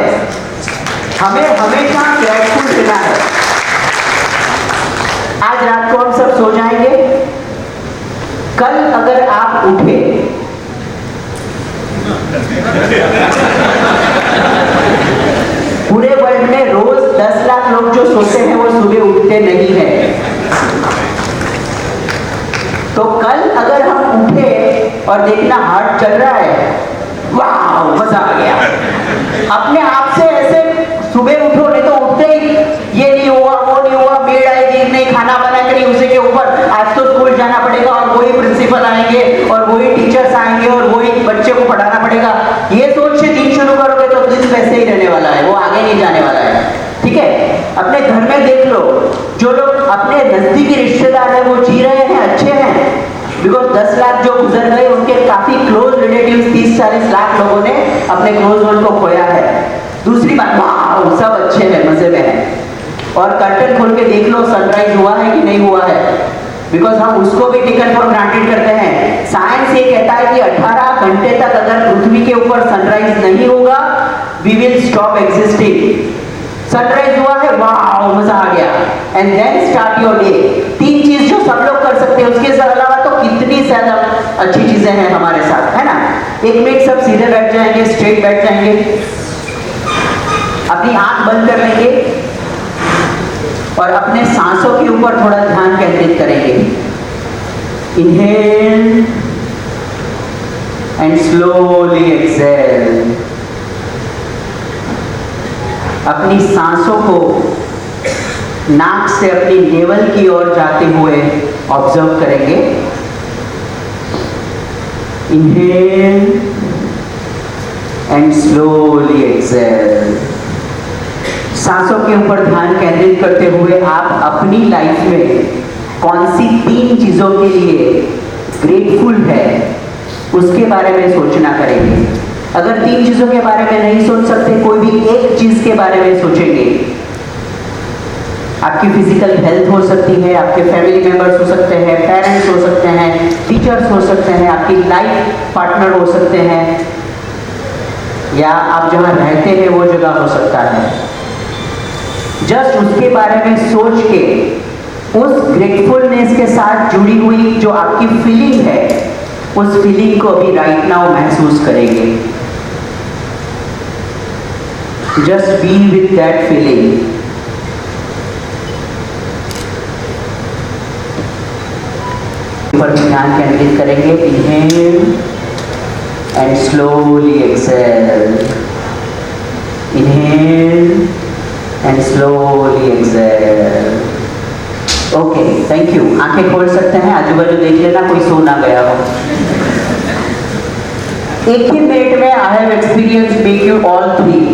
हमें हमेशा ग्रेटफुल रहना है। आज रात को हम सब सो जाएंगे, कल अगर आप उठे पूरे वर्ल्ड में रोज 10 लाख लोग जो सोते हैं वो सुबह उठते नहीं है। तो कल अगर हम उठे और देखना हार्ट चल रहा है, वाह मजा आ गया। अपने आप से ऐसे सुबह उठो, नहीं तो उठते ही ये नहीं हुआ वो नहीं हुआ, मेड आएगी नहीं खाना बना करी उसी के ऊपर, आज तो स्कूल जाना पड़ेगा और वही प्रिंसिपल आएंगे और वही टीचर्स आएंगे और वही बच्चे को पढ़ाना पड़ेगा। ये सोच से दिन शुरू करोगे तो दिन वैसे ही रहने वाला है, वो आगे नहीं जाने वाला है। ठीक है, अपने घर में देख लो, जो लोग अपने नजदीकी रिश्तेदार है वो जी रहे हैं, अच्छे हैं, बिकॉज 10 लाख जो गुजर गए उनके काफी क्लोज रिलेटिव्स 30-40 लाख लोगों ने अपने क्लोज वन को खोया है। दूसरी बात, वाह सब अच्छे हैं, मजे में हैं, और कर्टन खोल के देख लो सनराइज हुआ है कि नहीं हुआ है, बिकॉज हम उसको भी टेकन फॉर ग्रांटेड करते हैं। साइंस ये कहता है कि 18 घंटे तक अगर पृथ्वी के ऊपर सनराइज नहीं होगा we will stop existing. Sunrise हुआ है, वाह मजा आ गया, and then start your day. 3 चीज जो सब लोग कर सकते हैं, उसके अलावा तो कितनी ज्यादा अच्छी चीजें हैं हमारे साथ, है ना। 1 मिनट सब सीधे बैठ जाएंगे, स्ट्रेट बैठ जाएंगे, अपनी आंख बंद कर लेंगे और अपने सांसों के ऊपर थोड़ा ध्यान केंद्रित करेंगे। Inhale and slowly exhale. अपनी सांसों को नाक से अपनी नेवल की ओर जाते हुए ऑब्जर्व करेंगे। Inhale and slowly exhale. सांसों के ऊपर ध्यान केंद्रित करते हुए आप अपनी लाइफ में कौन सी 3 चीजों के लिए ग्रेटफुल है उसके बारे में सोचना करेंगे। अगर 3 चीजों के बारे में नहीं सोच सकते, कोई भी एक चीज के बारे में सोचेंगे। आपकी फिजिकल हेल्थ हो सकती है, आपके फैमिली मेंबर्स हो सकते हैं, पेरेंट्स हो सकते हैं, टीचर्स हो सकते हैं, आपकी लाइफ पार्टनर हो सकते हैं, या आप जहां रहते हैं वो जगह हो सकता है। जस्ट उसके बारे में सोच के उस ग्रेटफुलनेस के साथ जुड़ी हुई जो आपकी फीलिंग है, उस फीलिंग को अभी राइट नाउ महसूस करेंगे। Just be with that feeling. पर ध्यान केंद्रित करेंगे। Inhale and slowly exhale. Inhale and slowly exhale. Okay, thank you. आंखें खोल सकते हैं, आजू बाजू देख लेना कोई सो ना गया हो। एक ही मिनट में I have experience make you all 3।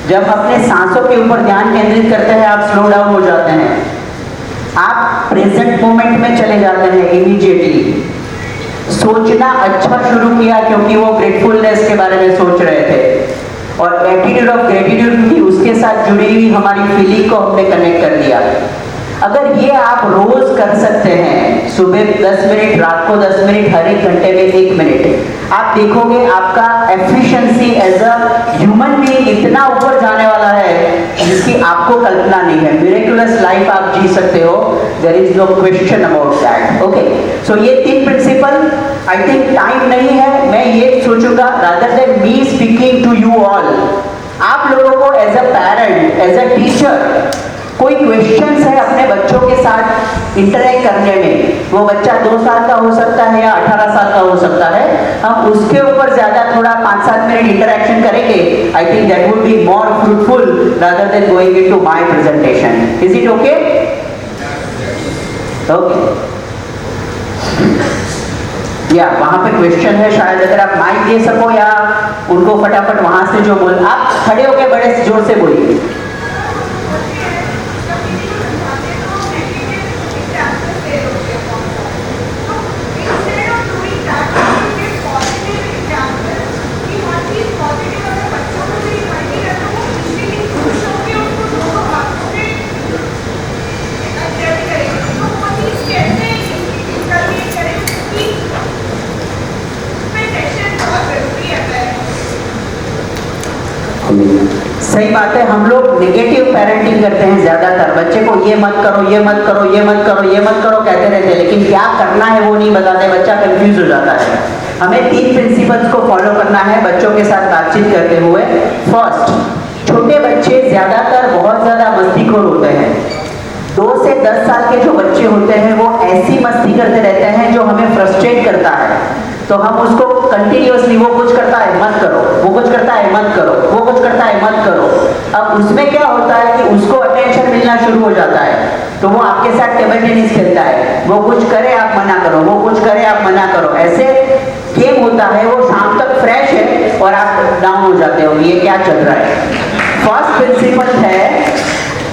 जब अपने सांसों के ऊपर ध्यान केंद्रित करते हैं आप स्लो डाउन हो जाते हैं, आप प्रेजेंट मोमेंट में चले जाते हैं इमीडिएटली। सोचना अच्छा शुरू किया क्योंकि वो ग्रेटफुलनेस के बारे में सोच रहे थे, और एटीट्यूड ऑफ ग्रेटिट्यूड की उसके साथ जुड़ी हुई हमारी फीलिंग को हमने कनेक्ट कर दिया। अगर ये आप रोज कर सकते हैं, सुबह 10 मिनट, रात को 10 मिनट, हर एक घंटे में 1 मिनट, आप देखोगे आपका efficiency as a human being इतना ऊपर जाने वाला है जिसकी आपको कल्पना नहीं है। मिरेकुलस लाइफ आप जी सकते हो, there is no question about that. Okay, so ये 3 प्रिंसिपल, आई थिंक टाइम नहीं है, मैं ये सोचूंगा rather than me speaking to you all, आप लोगों को as a parent, as a teacher कोई क्वेश्चंस है अपने बच्चों के साथ इंटरेक्ट करने में, वो बच्चा 2 साल का हो सकता है या 18 साल का हो सकता है, हम उसके ऊपर ज्यादा थोड़ा 5-7 मिनट इंटरेक्शन करेंगे। I think that would be more fruitful rather than going into my presentation. Is it okay? Okay, या वहां पे क्वेश्चन है शायद, अगर आप माइक दे सको या उनको फटाफट वहां से जो बोल, आप खड़े होकर बड़े जोर से बोलिए। सही बात है, हम लोग नेगेटिव पेरेंटिंग करते हैं ज्यादातर, बच्चे को ये मत करो, ये मत करो, ये मत करो, ये मत करो कहते रहते हैं, लेकिन क्या करना है वो नहीं बताते, बच्चा कंफ्यूज हो जाता है। हमें 3 प्रिंसिपल्स को फॉलो करना है बच्चों के साथ बातचीत करते हुए। फर्स्ट, छोटे बच्चे ज्यादातर बहुत ज्यादा मस्तीखोर होते हैं। 2 से 10 साल के जो बच्चे होते हैं वो ऐसी मस्ती करते रहते हैं जो हमें फ्रस्ट्रेट करता है, तो हम उसको कंटिन्यूअसली, वो कुछ करता है मत करो, वो कुछ करता है मत करो, वो कुछ करता है मत करो। अब उसमें क्या होता है कि उसको अटेंशन मिलना शुरू हो जाता है, तो वो आपके साथ टेबल टेनिस खेलता है, वो कुछ करे आप मना करो, वो कुछ करे आप मना करो, ऐसे गेम होता है। वो शाम तक फ्रेश है और आप डाउन हो जाते हो, ये क्या चल रहा है। फर्स्ट प्रिंसिपल है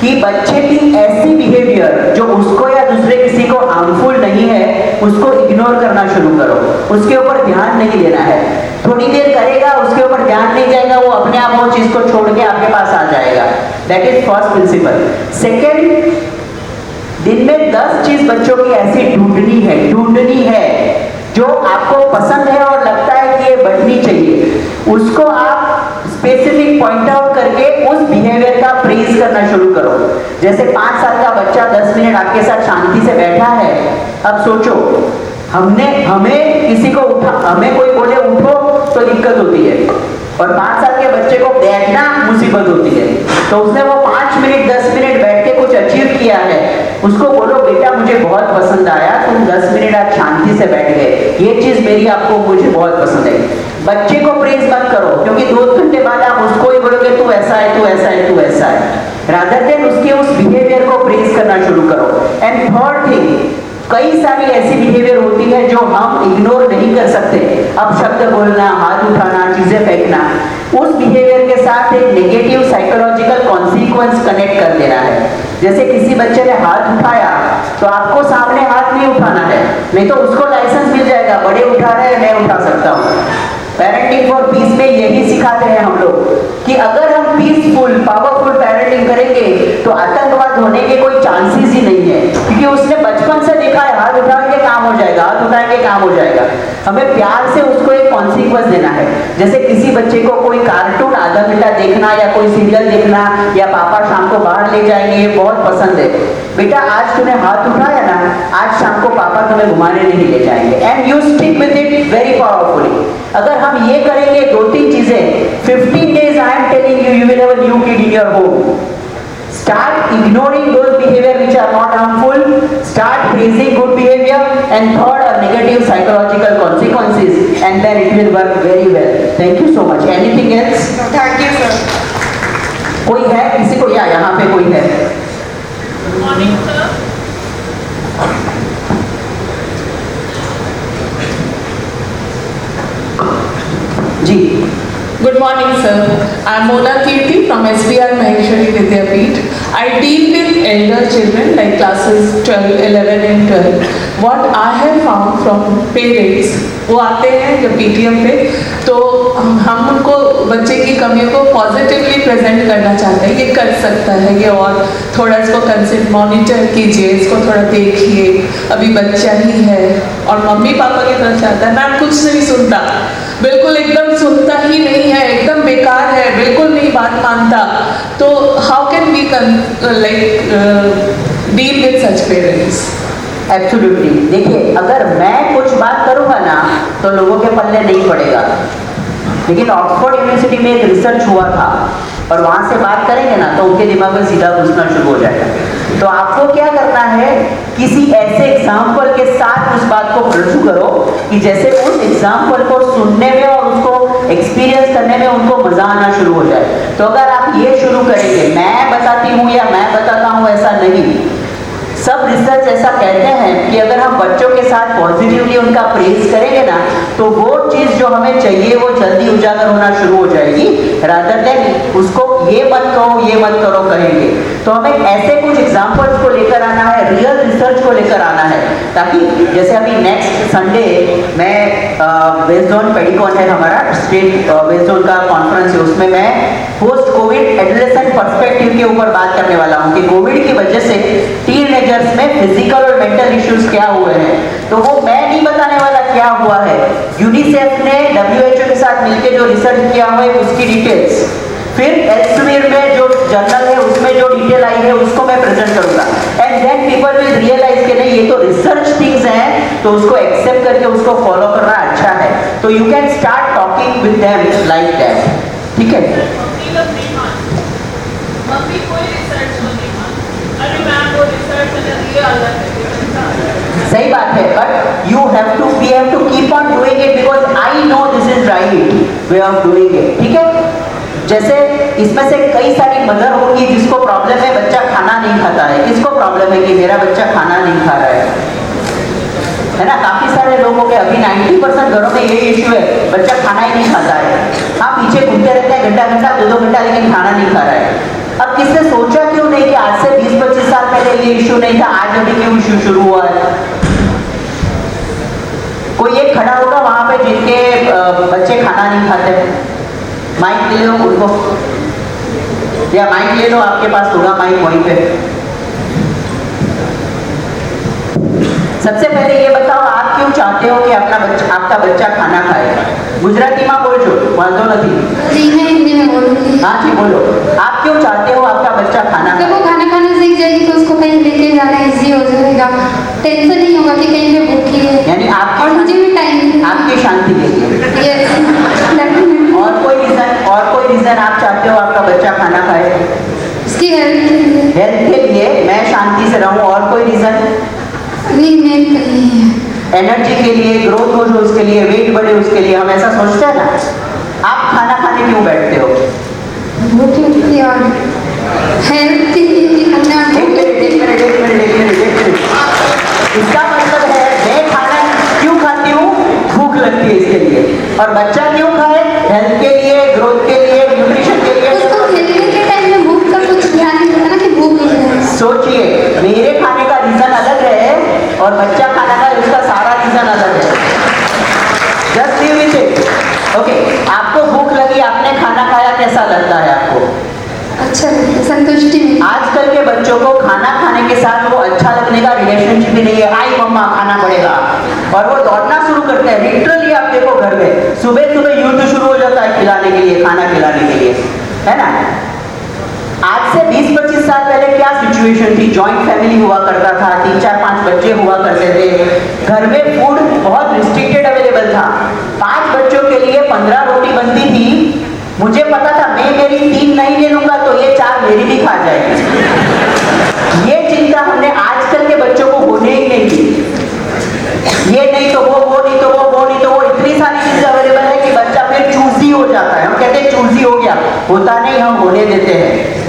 कि बच्चे की ऐसी बिहेवियर जो उसको या दूसरे किसी को हार्मफुल नहीं है उसको इग्नोर करना शुरू करो, उसके ऊपर ध्यान नहीं देना है। थोड़ी देर करेगा, उसके ऊपर ध्यान नहीं जाएगा, वो अपने आप वो चीज को छोड़ के आपके पास आ जाएगा। That is first principle. Second, दिन में 10 चीज बच्चों की ऐसी ढूंढनी है जो आपको पसंद है और लगता है कि ये बढ़नी चाहिए, उसको आप स्पेसिफिक पॉइंट आउट करके उस बिहेवियर का प्रेज करना शुरू करो। जैसे 5 साल का बच्चा 10 मिनट आपके साथ शांति से बैठा है, अब सोचो हमें किसी को हमें कोई बोले उठो और 5 साल के बच्चे को बैठना मुसीबत होती है, तो उसने वो 5 मिनट 10 मिनट बैठ के कुछ अचीव किया है, उसको बोलो बेटा मुझे बहुत पसंद आया, तुम 10 मिनट आज शांति से बैठ गए, ये चीज मेरी आपको मुझे बहुत पसंद है। बच्चे को प्रेज मत करो, क्योंकि 2 घंटे बाद आप उसको ही बोलोगे तू ऐसा है, तू ऐसा है, तू ऐसा है, रादर देन उसके उस बिहेवियर को प्रेज करना शुरू करो। एंड थर्ड थिंग, कई सारी ऐसी बिहेवियर होती है जो हम इग्नोर नहीं कर सकते। अब शब्द बोलना, हाथ उठाना, चीजें फेंकना, उस बिहेवियर के साथ एक नेगेटिव साइकोलॉजिकल कॉन्सिक्वेंस कनेक्ट कर देना है। जैसे किसी बच्चे ने हाथ उठाया तो आपको सामने हाथ नहीं उठाना है, नहीं तो उसको लाइसेंस मिल जाएगा, बड़े उठा रहे हैं मैं उठा सकता हूँ। पेरेंटिंग फॉर पीस में यही सिखाते हैं हम लोग कि अगर हम पीसफुल पावरफुल पेरेंटिंग करेंगे तो आतंकवाद होने के कोई चांसेस ही नहीं है, क्योंकि उसने बचपन से देखा है हाथ उठाएंगे काम हो जाएगा, हाथ उठाएंगे काम हो जाएगा। हमें प्यार से उसको एक कॉन्सिक्वेंस देना है। जैसे किसी बच्चे को कोई कार्टून आधा घंटा देखना या कोई सीरियल देखना या पापा शाम को बाहर ले जाएंगे, ये बहुत पसंद है, बेटा आज तूने हाथ उठाया ना, आज शाम को पापा तुम्हें घुमाने नहीं ले जाएंगे, and you stick with it very powerfully. अगर हम ये करेंगे 2-3 चीजें, 15 days I am telling you, you will have a new kid in your home. Start ignoring those behavior which are not harmful, start praising good behavior, and third are negative psychological consequences, and then it will work very well. Thank you so much. Anything else? Thank you, sir. कोई है किसी को, या यहाँ पे कोई है? Good morning, sir. Ji Good morning, sir. I'm Mona Kirti from SBR Maheshwari Vidyapeeth. I deal with elder children like classes 12, 11 and 12. What I have found from parents, वो आते हैं जब PTM पे, तो हम उनको बच्चे की कमियों को पॉजिटिवली प्रेजेंट करना चाहते हैं, ये कर सकता है ये, और थोड़ा इसको कंसिडर मॉनिटर कीजिए, इसको थोड़ा देखिए, अभी बच्चा ही है, और मम्मी पापा की तरफ से आता है मैम कुछ नहीं सुनता, बिल्कुल एकदम सुनता ही नहीं है, एकदम बेकार है, बिल्कुल नहीं बात मानता, तो how can we deal with such parents? Absolutely. देखिए अगर मैं कुछ बात करूंगा ना तो लोगों के पल्ले नहीं पड़ेगा, लेकिन ऑक्सफोर्ड यूनिवर्सिटी में एक रिसर्च हुआ था और वहां से बात करेंगे ना तो उनके दिमाग में सीधा घुसना शुरू हो जाएगा। तो आपको क्या करना है, किसी ऐसे एग्जाम्पल के साथ उस बात को रजू करो कि जैसे उस एग्जाम्पल को सुनने में और उसको एक्सपीरियंस करने में उनको मजा आना शुरू हो जाए। तो अगर आप ये शुरू करेंगे मैं बताती हूँ या मैं बताता हूँ, ऐसा नहीं, सब रिसर्च ऐसा कहते हैं कि अगर हम बच्चों के साथ पॉजिटिवली उनका प्रेज करेंगे ना तो वो चीज जो हमें चाहिए वो जल्दी उजागर होना शुरू हो जाएगी, रादर देन उसको ये मत करो ये मत करो कहेंगे। तो हमें ऐसे कुछ एग्जांपल्स को लेकर आना है, रियल रिसर्च को लेकर आना है, ताकि जैसे अभी नेक्स्ट संडे मैं वेस्ट जोन पेडिकॉन है हमारा स्टेट वेस्ट जोन का कॉन्फ्रेंस है, उसमें मैं पोस्ट कोविड एडोलेसेंट पर्सपेक्टिव के ऊपर बात करने वाला हूँ कि कोविड की वजह से टीनेजर्स में फिजिकल और मेंटल इश्यूज क्या हुए हैं। तो वो मैं नहीं बताने वाला क्या हुआ है, यूनिसेफ ने WHO के साथ मिलकर जो रिसर्च किया हुआ है उसकी डिटेल्स, फिर एल्सेवियर में जो जर्नल है उसमें जो डिटेल आई है उसको मैं प्रेजेंट करूंगा, and then people will realise कि नहीं ये तो रिसर्च थिंग्स हैं, तो उसको एक्सेप्ट करके उसको फॉलो करना अच्छा है। तो you can start talking with them like that, ठीक है? मम्मी कोई रिसर्च नहीं मानती, अरे मैम वो रिसर्च है ये अलग है। सही बात है, but you have to keep on doing it because I know this is right way of doing it, ठीक है? जैसे इसमें से कई सारी मदर होगी जिसको प्रॉब्लम है बच्चा खाना नहीं खाता है, किसको प्रॉब्लम है कि मेरा बच्चा खाना नहीं खा रहा है ना? काफी सारे लोगों के अभी 90% घरों में ये इश्यू है, बच्चा खाना ही नहीं खाता है। हाँ पीछे घूमते रहते हैं घंटा घंटा 2-2 घंटा, लेकिन खाना नहीं खा रहा है। अब किसने सोचा क्यों नहीं कि आज से 20-25 साल पहले ये इश्यू नहीं था, आज अभी क्यों इश्यू शुरू हुआ है? कोई एक खड़ा होगा वहां पे जिनके बच्चे खाना नहीं खाते, माइक ले लो उनको, या माइक ले लो, आपके पास होगा माइक वहीं पे। सबसे पहले ये बताओ आप क्यों चाहते हो कि आपका बच्चा खाना खाए? गुजराती में बोलજો, वांधो नहीं। जी मैं हिंदी में बोलूंगी। हाँ जी बोलो, आप क्यों चाहते हो आपका बच्चा खाना जब वो खाए? खाना खाना सीख जाएगी तो उसको कहीं लेके जाना इजी हो जाएगा, टेंशन नहीं होगा कि कहीं पे भूखी है, यानी और मुझे भी टाइम आपकी शांति के लिए। यस और कोई रीजन? आप चाहते हो आपका बच्चा खाना खाए? उसकी हेल्थ के लिए। हेल्थ के लिए, मैं शांति से रहूं, और कोई रीजन? नहीं मेन नहीं है। एनर्जी के लिए, ग्रोथ हो जो उसके लिए, वेट बढ़े उसके लिए, हम ऐसा सोचते हैं ना। आप खाना खाने क्यों बैठते हो? भूख लगती है और हेल्थ के लिए भी खाना एक भूख लगती है। मिनट। इसका मतलब है मैं खाना क्यों खाती हूँ? भूख लगती है इसके लिए। और बच्चा क्यों खाए? हेल्थ के लिए, ग्रोथ के लिए, न्यूट्रिशन के लिए। उसको खेलने के टाइम में भूख का कुछ ध्यान नहीं होता ना कि भूख लग रहा है। सोचिए, मेरे खाने का रीजन अलग है और बच्चा खाना का उसका सारा रीजन अलग है। Just leave with it. Okay, आपको भूख लगी, आपने खाना खाया, कैसा लगता है आपको? अच्छा लगता है, संतुष्टि मिलती है। आजकल के बच्चों को खाना खाने के साथ वो अच्छा लगने का रिलेशनशिप भी नहीं है। आई मम्मा खाना पड़ेगा, और वो दौड़ना शुरू करते हैं। लिटरली आप देखो घर में सुबह सुबह युद्ध शुरू हो जाता है खिलाने के लिए, खाना खिलाने के लिए, है ना। आज से 20-25 साल पहले क्या सिचुएशन थी? जॉइंट फैमिली हुआ करता था, 3-4-5 बच्चे हुआ करते थे, घर में फूड बहुत रिस्ट्रिक्टेड अवेलेबल था। 5 बच्चों के लिए 15 रोटी बनती थी। मुझे पता था मैं मेरी 3 नहीं ले लूंगा तो ये 4 मेरी भी खा जाएगी। ये चिंता हमने आजकल के बच्चों को होने ही नहीं दी। ये नहीं तो वो नहीं तो वो नहीं तो वो, इतनी सारी चीजें अवेलेबल है कि बच्चा फिर चूजी हो जाता है। हम कहते हैं चूजी हो गया, होता नहीं, हम होने देते हैं।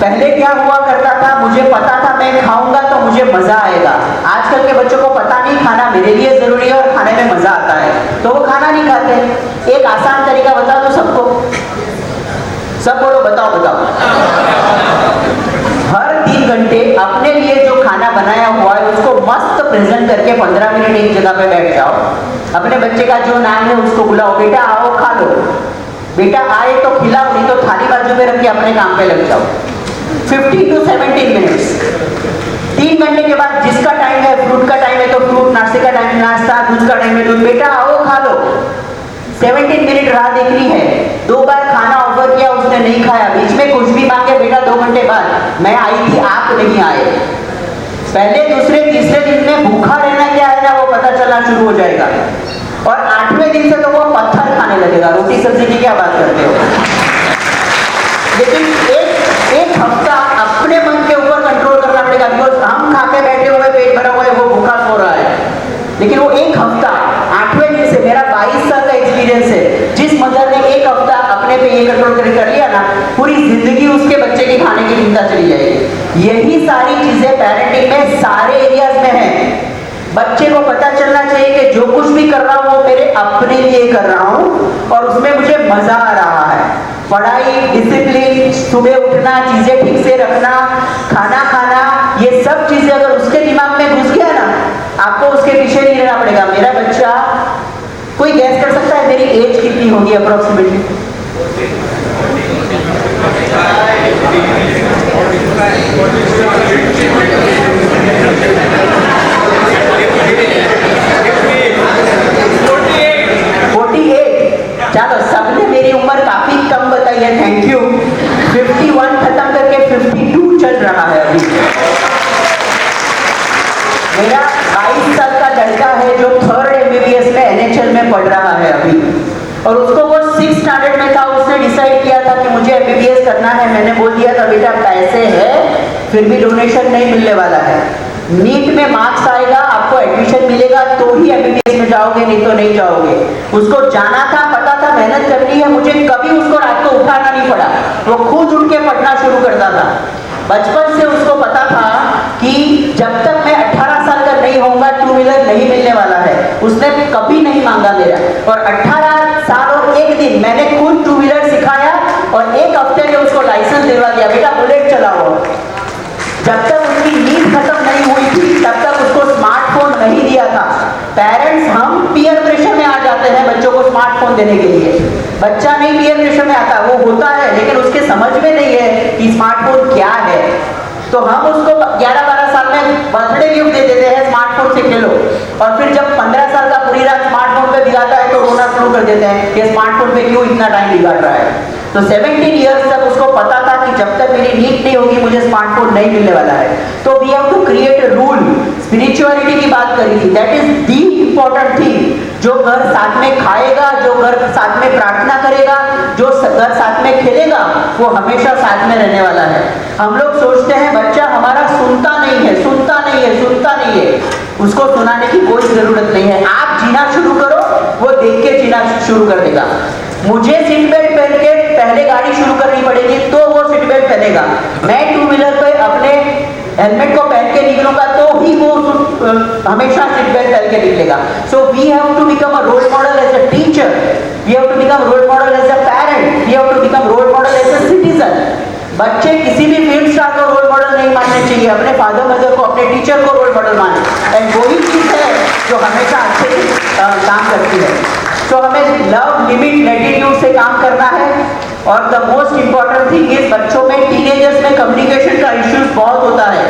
पहले क्या हुआ करता था? मुझे पता था मैं खाऊंगा तो मुझे मजा आएगा। आजकल के बच्चों को पता नहीं खाना मेरे लिए जरूरी है और खाने में मजा आता है, तो वो खाना नहीं खाते। एक आसान तरीका बता दो सबको, सब बोलो, बताओ बताओ। हर 3 घंटे अपने लिए जो खाना बनाया हुआ है उसको मस्त प्रेजेंट करके 15 मिनट एक जगह पे बैठ जाओ। अपने बच्चे का जो नाम है उसको बुलाओ, बेटा आओ खा लो। बेटा आए तो खिलाओ, नहीं तो थाली बाजू में रख के अपने काम पे लग जाओ। 15 to 17 मिनट्स। 3 घंटे के बाद जिसका टाइम है, फ्रूट का टाइम है तो फ्रूट, नाश्ते का टाइम है नाश्ता, दूध का टाइम है दूध, बेटा आओ खा लो। 17 मिनट राह देखनी है। 2 बार खाना ऑफर किया, उसने नहीं खाया, बीच में कुछ भी मांगे, बेटा 2 घंटे बाद मैं आई थी आप नहीं आए। पहले दूसरे तीसरे दिन में भूखा रहना क्या है ना वो पता चलना शुरू हो जाएगा, और 8वें दिन से तो वो पत्थर खाने लगेगा। रोटी सब्जी की क्या बात करते हो? लेकिन एक हफ्ता अपने मन के ऊपर कंट्रोल करना पड़ेगा, बिकॉज हम खा के बैठे हुए, पेट भरा हुआ है, वो भूखा सो रहा है। लेकिन वो एक हफ्ता 8वें दिन से, मेरा 22 साल का एक्सपीरियंस है, जिस मदर ने एक हफ्ता अपने पे ये कंट्रोल कर लिया ना, पूरी जिंदगी उसके बच्चे की खाने की चिंता चली जाएगी। यही सारी चीजें पेरेंटिंग में सारे एरियाज में है। बच्चे को पता चलना चाहिए कि जो कुछ भी कर रहा हूं वो मेरे अपने लिए कर रहा हूं और उसमें मुझे मजा आ रहा है। पढ़ाई, डिसिप्लिन, सुबह उठना, चीजें ठीक से रखना, खाना खाना, ये सब चीजें अगर उसके दिमाग में घुस गया ना, आपको उसके पीछे नहीं रहना पड़ेगा। मेरा बच्चा, कोई गैस कर सकता है मेरी एज कितनी होगी अप्रोक्सीमेटली? 48। चलो, सबने मेरी उम्र काफी कम बताई है, थैंक यू। 51 खत्म करके 52 चल रहा है अभी। मेरा 22 साल का लड़का है जो 3rd MBBS में NHL में पढ़ रहा है अभी, और उसको वो 6th स्टैंडर्ड में था, उसने डिसाइड किया था कि मुझे MBBS करना है। मैंने बोल दिया था बेटा पैसे है फिर भी डोनेशन नहीं मिलने वाला है, नीट में मार्क्स आएगा, आपको एडमिशन मिलेगा तो ही MBBS में जाओगे, नहीं तो नहीं जाओगे। उसको जाना था, पता था मेहनत करनी है, मुझे कभी उसको रात को उठाना नहीं पड़ा, वो खुद उठ के पढ़ना शुरू करता था। बचपन से उसको पता था कि जब तक मैं 18 साल का नहीं होऊंगा 2 व्हीलर नहीं मिलने वाला है। उसने कभी नहीं मांगा मेरा, और 18 साल और 1 दिन मैंने खुद 2 व्हीलर सिखाया और 1 हफ्ते में उसको लाइसेंस दिलवा दिया, बेटा बुलेट चलाओ। जब तक उसकी नींद खत्म नहीं हुई थी तब तक उसको स्मार्टफोन नहीं दिया था। पेरेंट्स हम पीयर प्रेशर में आ जाते हैं बच्चों को स्मार्टफोन देने के लिए। बच्चा नहीं पीयर प्रेशर में आता, वो होता है लेकिन उसके समझ में नहीं है कि स्मार्टफोन क्या है। तो हम उसको 11-12 साल में बर्थडे गिफ्ट दे देते हैं, स्मार्टफोन से खेलो, और फिर जब 15 साल का पूरी रात स्मार्टफोन पे बिगाता है तो रोना शुरू कर देते हैं कि स्मार्टफोन पे क्यों इतना टाइम बिगाड़ रहा है। तो 17 इयर्स तक उसको पता था कि जब तक मेरी नीड नहीं होगी मुझे स्मार्टफोन नहीं मिलने वाला है। तो we have to create a rule. Spirituality की बात करी थी, that is the important thing. जो घर साथ में खाएगा, जो घर साथ में प्रार्थना करेगा, जो अगर साथ में खेलेगा वो हमेशा साथ में रहने वाला है। हम लोग सोचते हैं बच्चा हमारा सुनता नहीं है, सुनता नहीं है, सुनता नहीं है। उसको सुनाने की कोई जरूरत नहीं है। आप जीना शुरू करो, वो देख के जीना शुरू कर देगा। मुझे सीट बेल्ट पहन के पहले गाड़ी शुरू करनी पड़ेगी तो वो सीट बेल्ट पहनेगा। मैं टू व्हीलर पे अपने हेलमेट को पहन के निकलूंगा तो ही वो हमेशा सीट बेल्ट पहन के निकलेगा। So we have to become a role model as a teacher, we have to become role model as a parent, we have to become role model as a citizen. बच्चे किसी भी field star को role model नहीं मानने चाहिए, अपने father mother को, अपने टीचर को रोल मॉडल माने। एंड वही चीज है जो हमेशा अच्छे से काम करती है। तो हमें लव, लिमिट, लैटिट्यूड से काम करना है। और the most important thing is बच्चों में, टीनेजर्स में कम्युनिकेशन का इश्यूज बहुत होता है।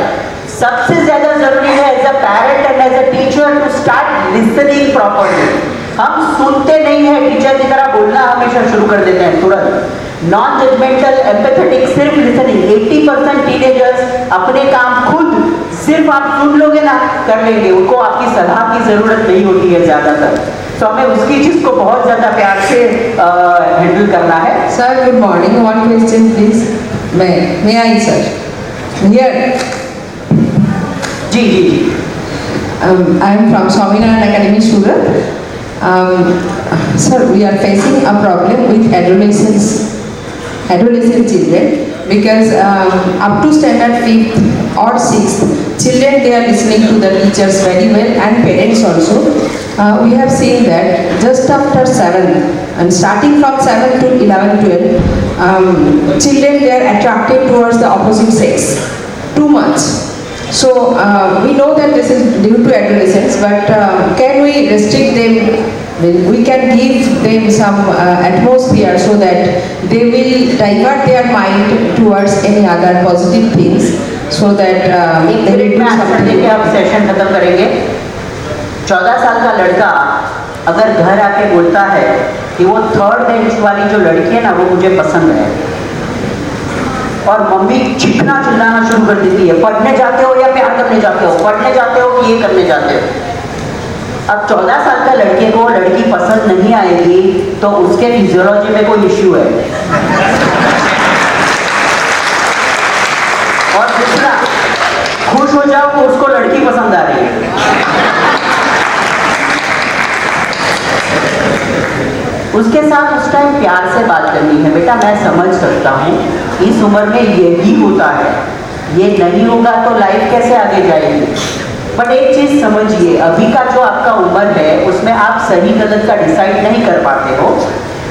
सबसे ज्यादा जरूरी है as a parent and as a teacher to start listening properly. हम सुनते नहीं है, टीचर की तरह बोलना हमेशा शुरू कर देते हैं तुरंत। नॉन जजमेंटल, एम्पैथेटिक, सिर्फ लिसनिंग। 80% टीनेजर्स अपने काम खुद सिर्फ आप सुन लोगे ना कर लेंगे, उनको आपकी सलाह की जरूरत नहीं होती है ज्यादातर। तो हमें उसकी चीज को बहुत ज्यादा प्यार से हैंडल करना है। Sir, good morning. One question, please. May I, sir? Here. जी जी जी। I am from Swaminarayan Academy, Surat. Sir, we are facing a problem with adolescent children because up to standard 5th or 6th, children they are listening to the teachers very well and parents also. We have seen that just after 7 and starting from 7 to 11, 12, children they are attracted towards the opposite sex too much. So we know that this is due to adolescence, but can we restrict them? We can give them some atmosphere so that they will divert their mind towards any other positive things, so that they will do something. आप session खत्म करेंगे। 14 साल का लड़का अगर घर आके बोलता है कि वो 3rd बेंच वाली जो लड़की है ना वो मुझे पसंद है, और मम्मी चिखना चिल्लाना शुरू कर देती है, पढ़ने जाते हो या प्यार करने जाते हो, पढ़ने जाते हो कि ये करने जाते हो। अब 14 साल का लड़के को लड़की पसंद नहीं आएगी तो उसके फिजियोलॉजी में कोई इश्यू है। और दूसरा, खुश हो जाओ तो उसको लड़की पसंद आ रही है। उसके साथ उस टाइम प्यार से बात करनी है, बेटा मैं समझ सकता हूँ इस उम्र में यही होता है, ये नहीं होगा तो लाइफ कैसे आगे जाएगी। बट एक चीज समझिए, अभी का जो आपका उम्र है उसमें आप सही गलत का डिसाइड नहीं कर पाते हो।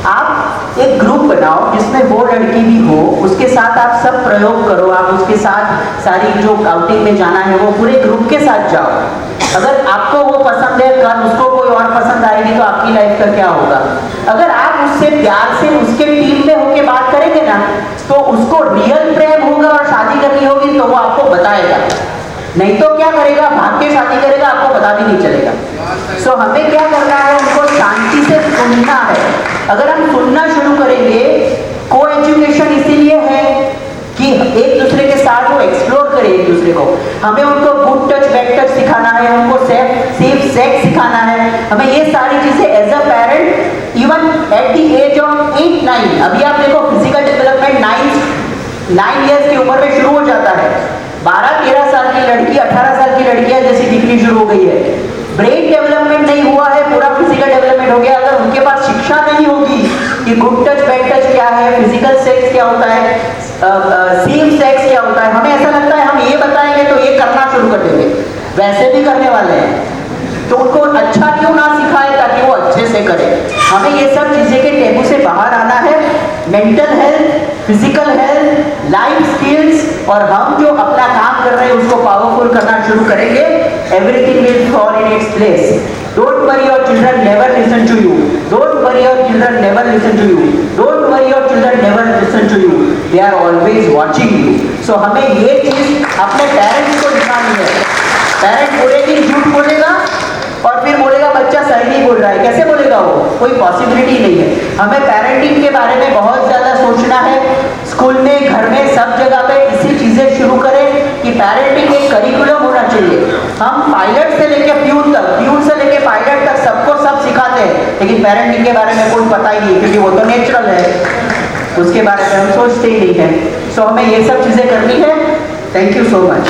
आप एक ग्रुप बनाओ जिसमें वो लड़की भी हो, उसके साथ आप सब प्रयोग करो, आप उसके साथ सारी जो आउटिंग में जाना है वो पूरे ग्रुप के साथ जाओ। अगर आपको वो पसंद है, कल उसको कोई और पसंद आएगी तो आपकी लाइफ का क्या होगा। अगर आप उससे प्यार से उसके टीम में होके बात करेंगे ना तो उसको रियल प्रेम होगा और शादी करनी होगी तो वो आपको बताएगा, नहीं तो क्या करेगा, भाग के शादी करेगा, आपको पता भी नहीं चलेगा। सो हमें क्या करना है, उनको शांति से सुनना है। अगर हम सुनना शुरू करेंगे, को एजुकेशन इसीलिए है कि एक दूसरे के साथ वो एक्सप्लोर करें एक दूसरे को। हमें उनको गुड टच, बैड टच सिखाना है, उनको सेफ सेक्स सिखाना है। हमें ये सारी चीजें as a parent even at the age of 8-9, अभी आप देखो फिजिकल डेवलपमेंट 9 ईयर्स की उम्र में शुरू हो जाता है। 12-13 साल की लड़की 18 साल की लड़कियां जैसी दिखनी शुरू हो गई है। ब्रेन डेवलपमेंट नहीं हुआ है, पूरा फिजिकल डेवलपमेंट हो गया। अगर उनके पास शिक्षा नहीं होगी कि गुड टच बैड टच क्या है, फिजिकल सेक्स क्या होता है, सेम सेक्स क्या होता है, हमें ऐसा लगता है हम ये बताएंगे तो ये करना शुरू कर देंगे, वैसे भी करने वाले हैं। तो उनको अच्छा क्यों ना सिखाए ताकि वो अच्छे से करे। हमें ये सब चीजें के टेबू से बाहर आना है। Mental health, physical health, life skills, और हम जो अपना काम कर रहे हैं उसको पावरफुल करना शुरू करेंगे, everything will fall in its place. Don't worry, your children never listen to you. Don't worry, your children never listen to you. Don't worry, your children never listen to you. They are always watching you. So हमें ये चीज अपने parents को दिखानी है। Parent पूरे दिन झूठ बोलेगा और फिर बोलेगा बच्चा सही नहीं बोल रहा है, कैसे बोलेगा वो, कोई पॉसिबिलिटी नहीं है। हमें पेरेंटिंग के बारे में बहुत ज़्यादा सोचना है। स्कूल में, घर में, सब जगह पे इसी चीज़ें शुरू करें कि पेरेंटिंग एक करिकुलम होना चाहिए। हम पायलट से लेके प्यून तक, प्यून से लेके पायलट तक सबको सब सिखाते हैं, लेकिन पेरेंटिंग के बारे में कोई पता ही नहीं, क्योंकि वो तो नेचुरल है। उसके बारे में हम सोचते ही नहीं हैं। सो हमें ये सब चीज़ें करनी है। Thank you so much.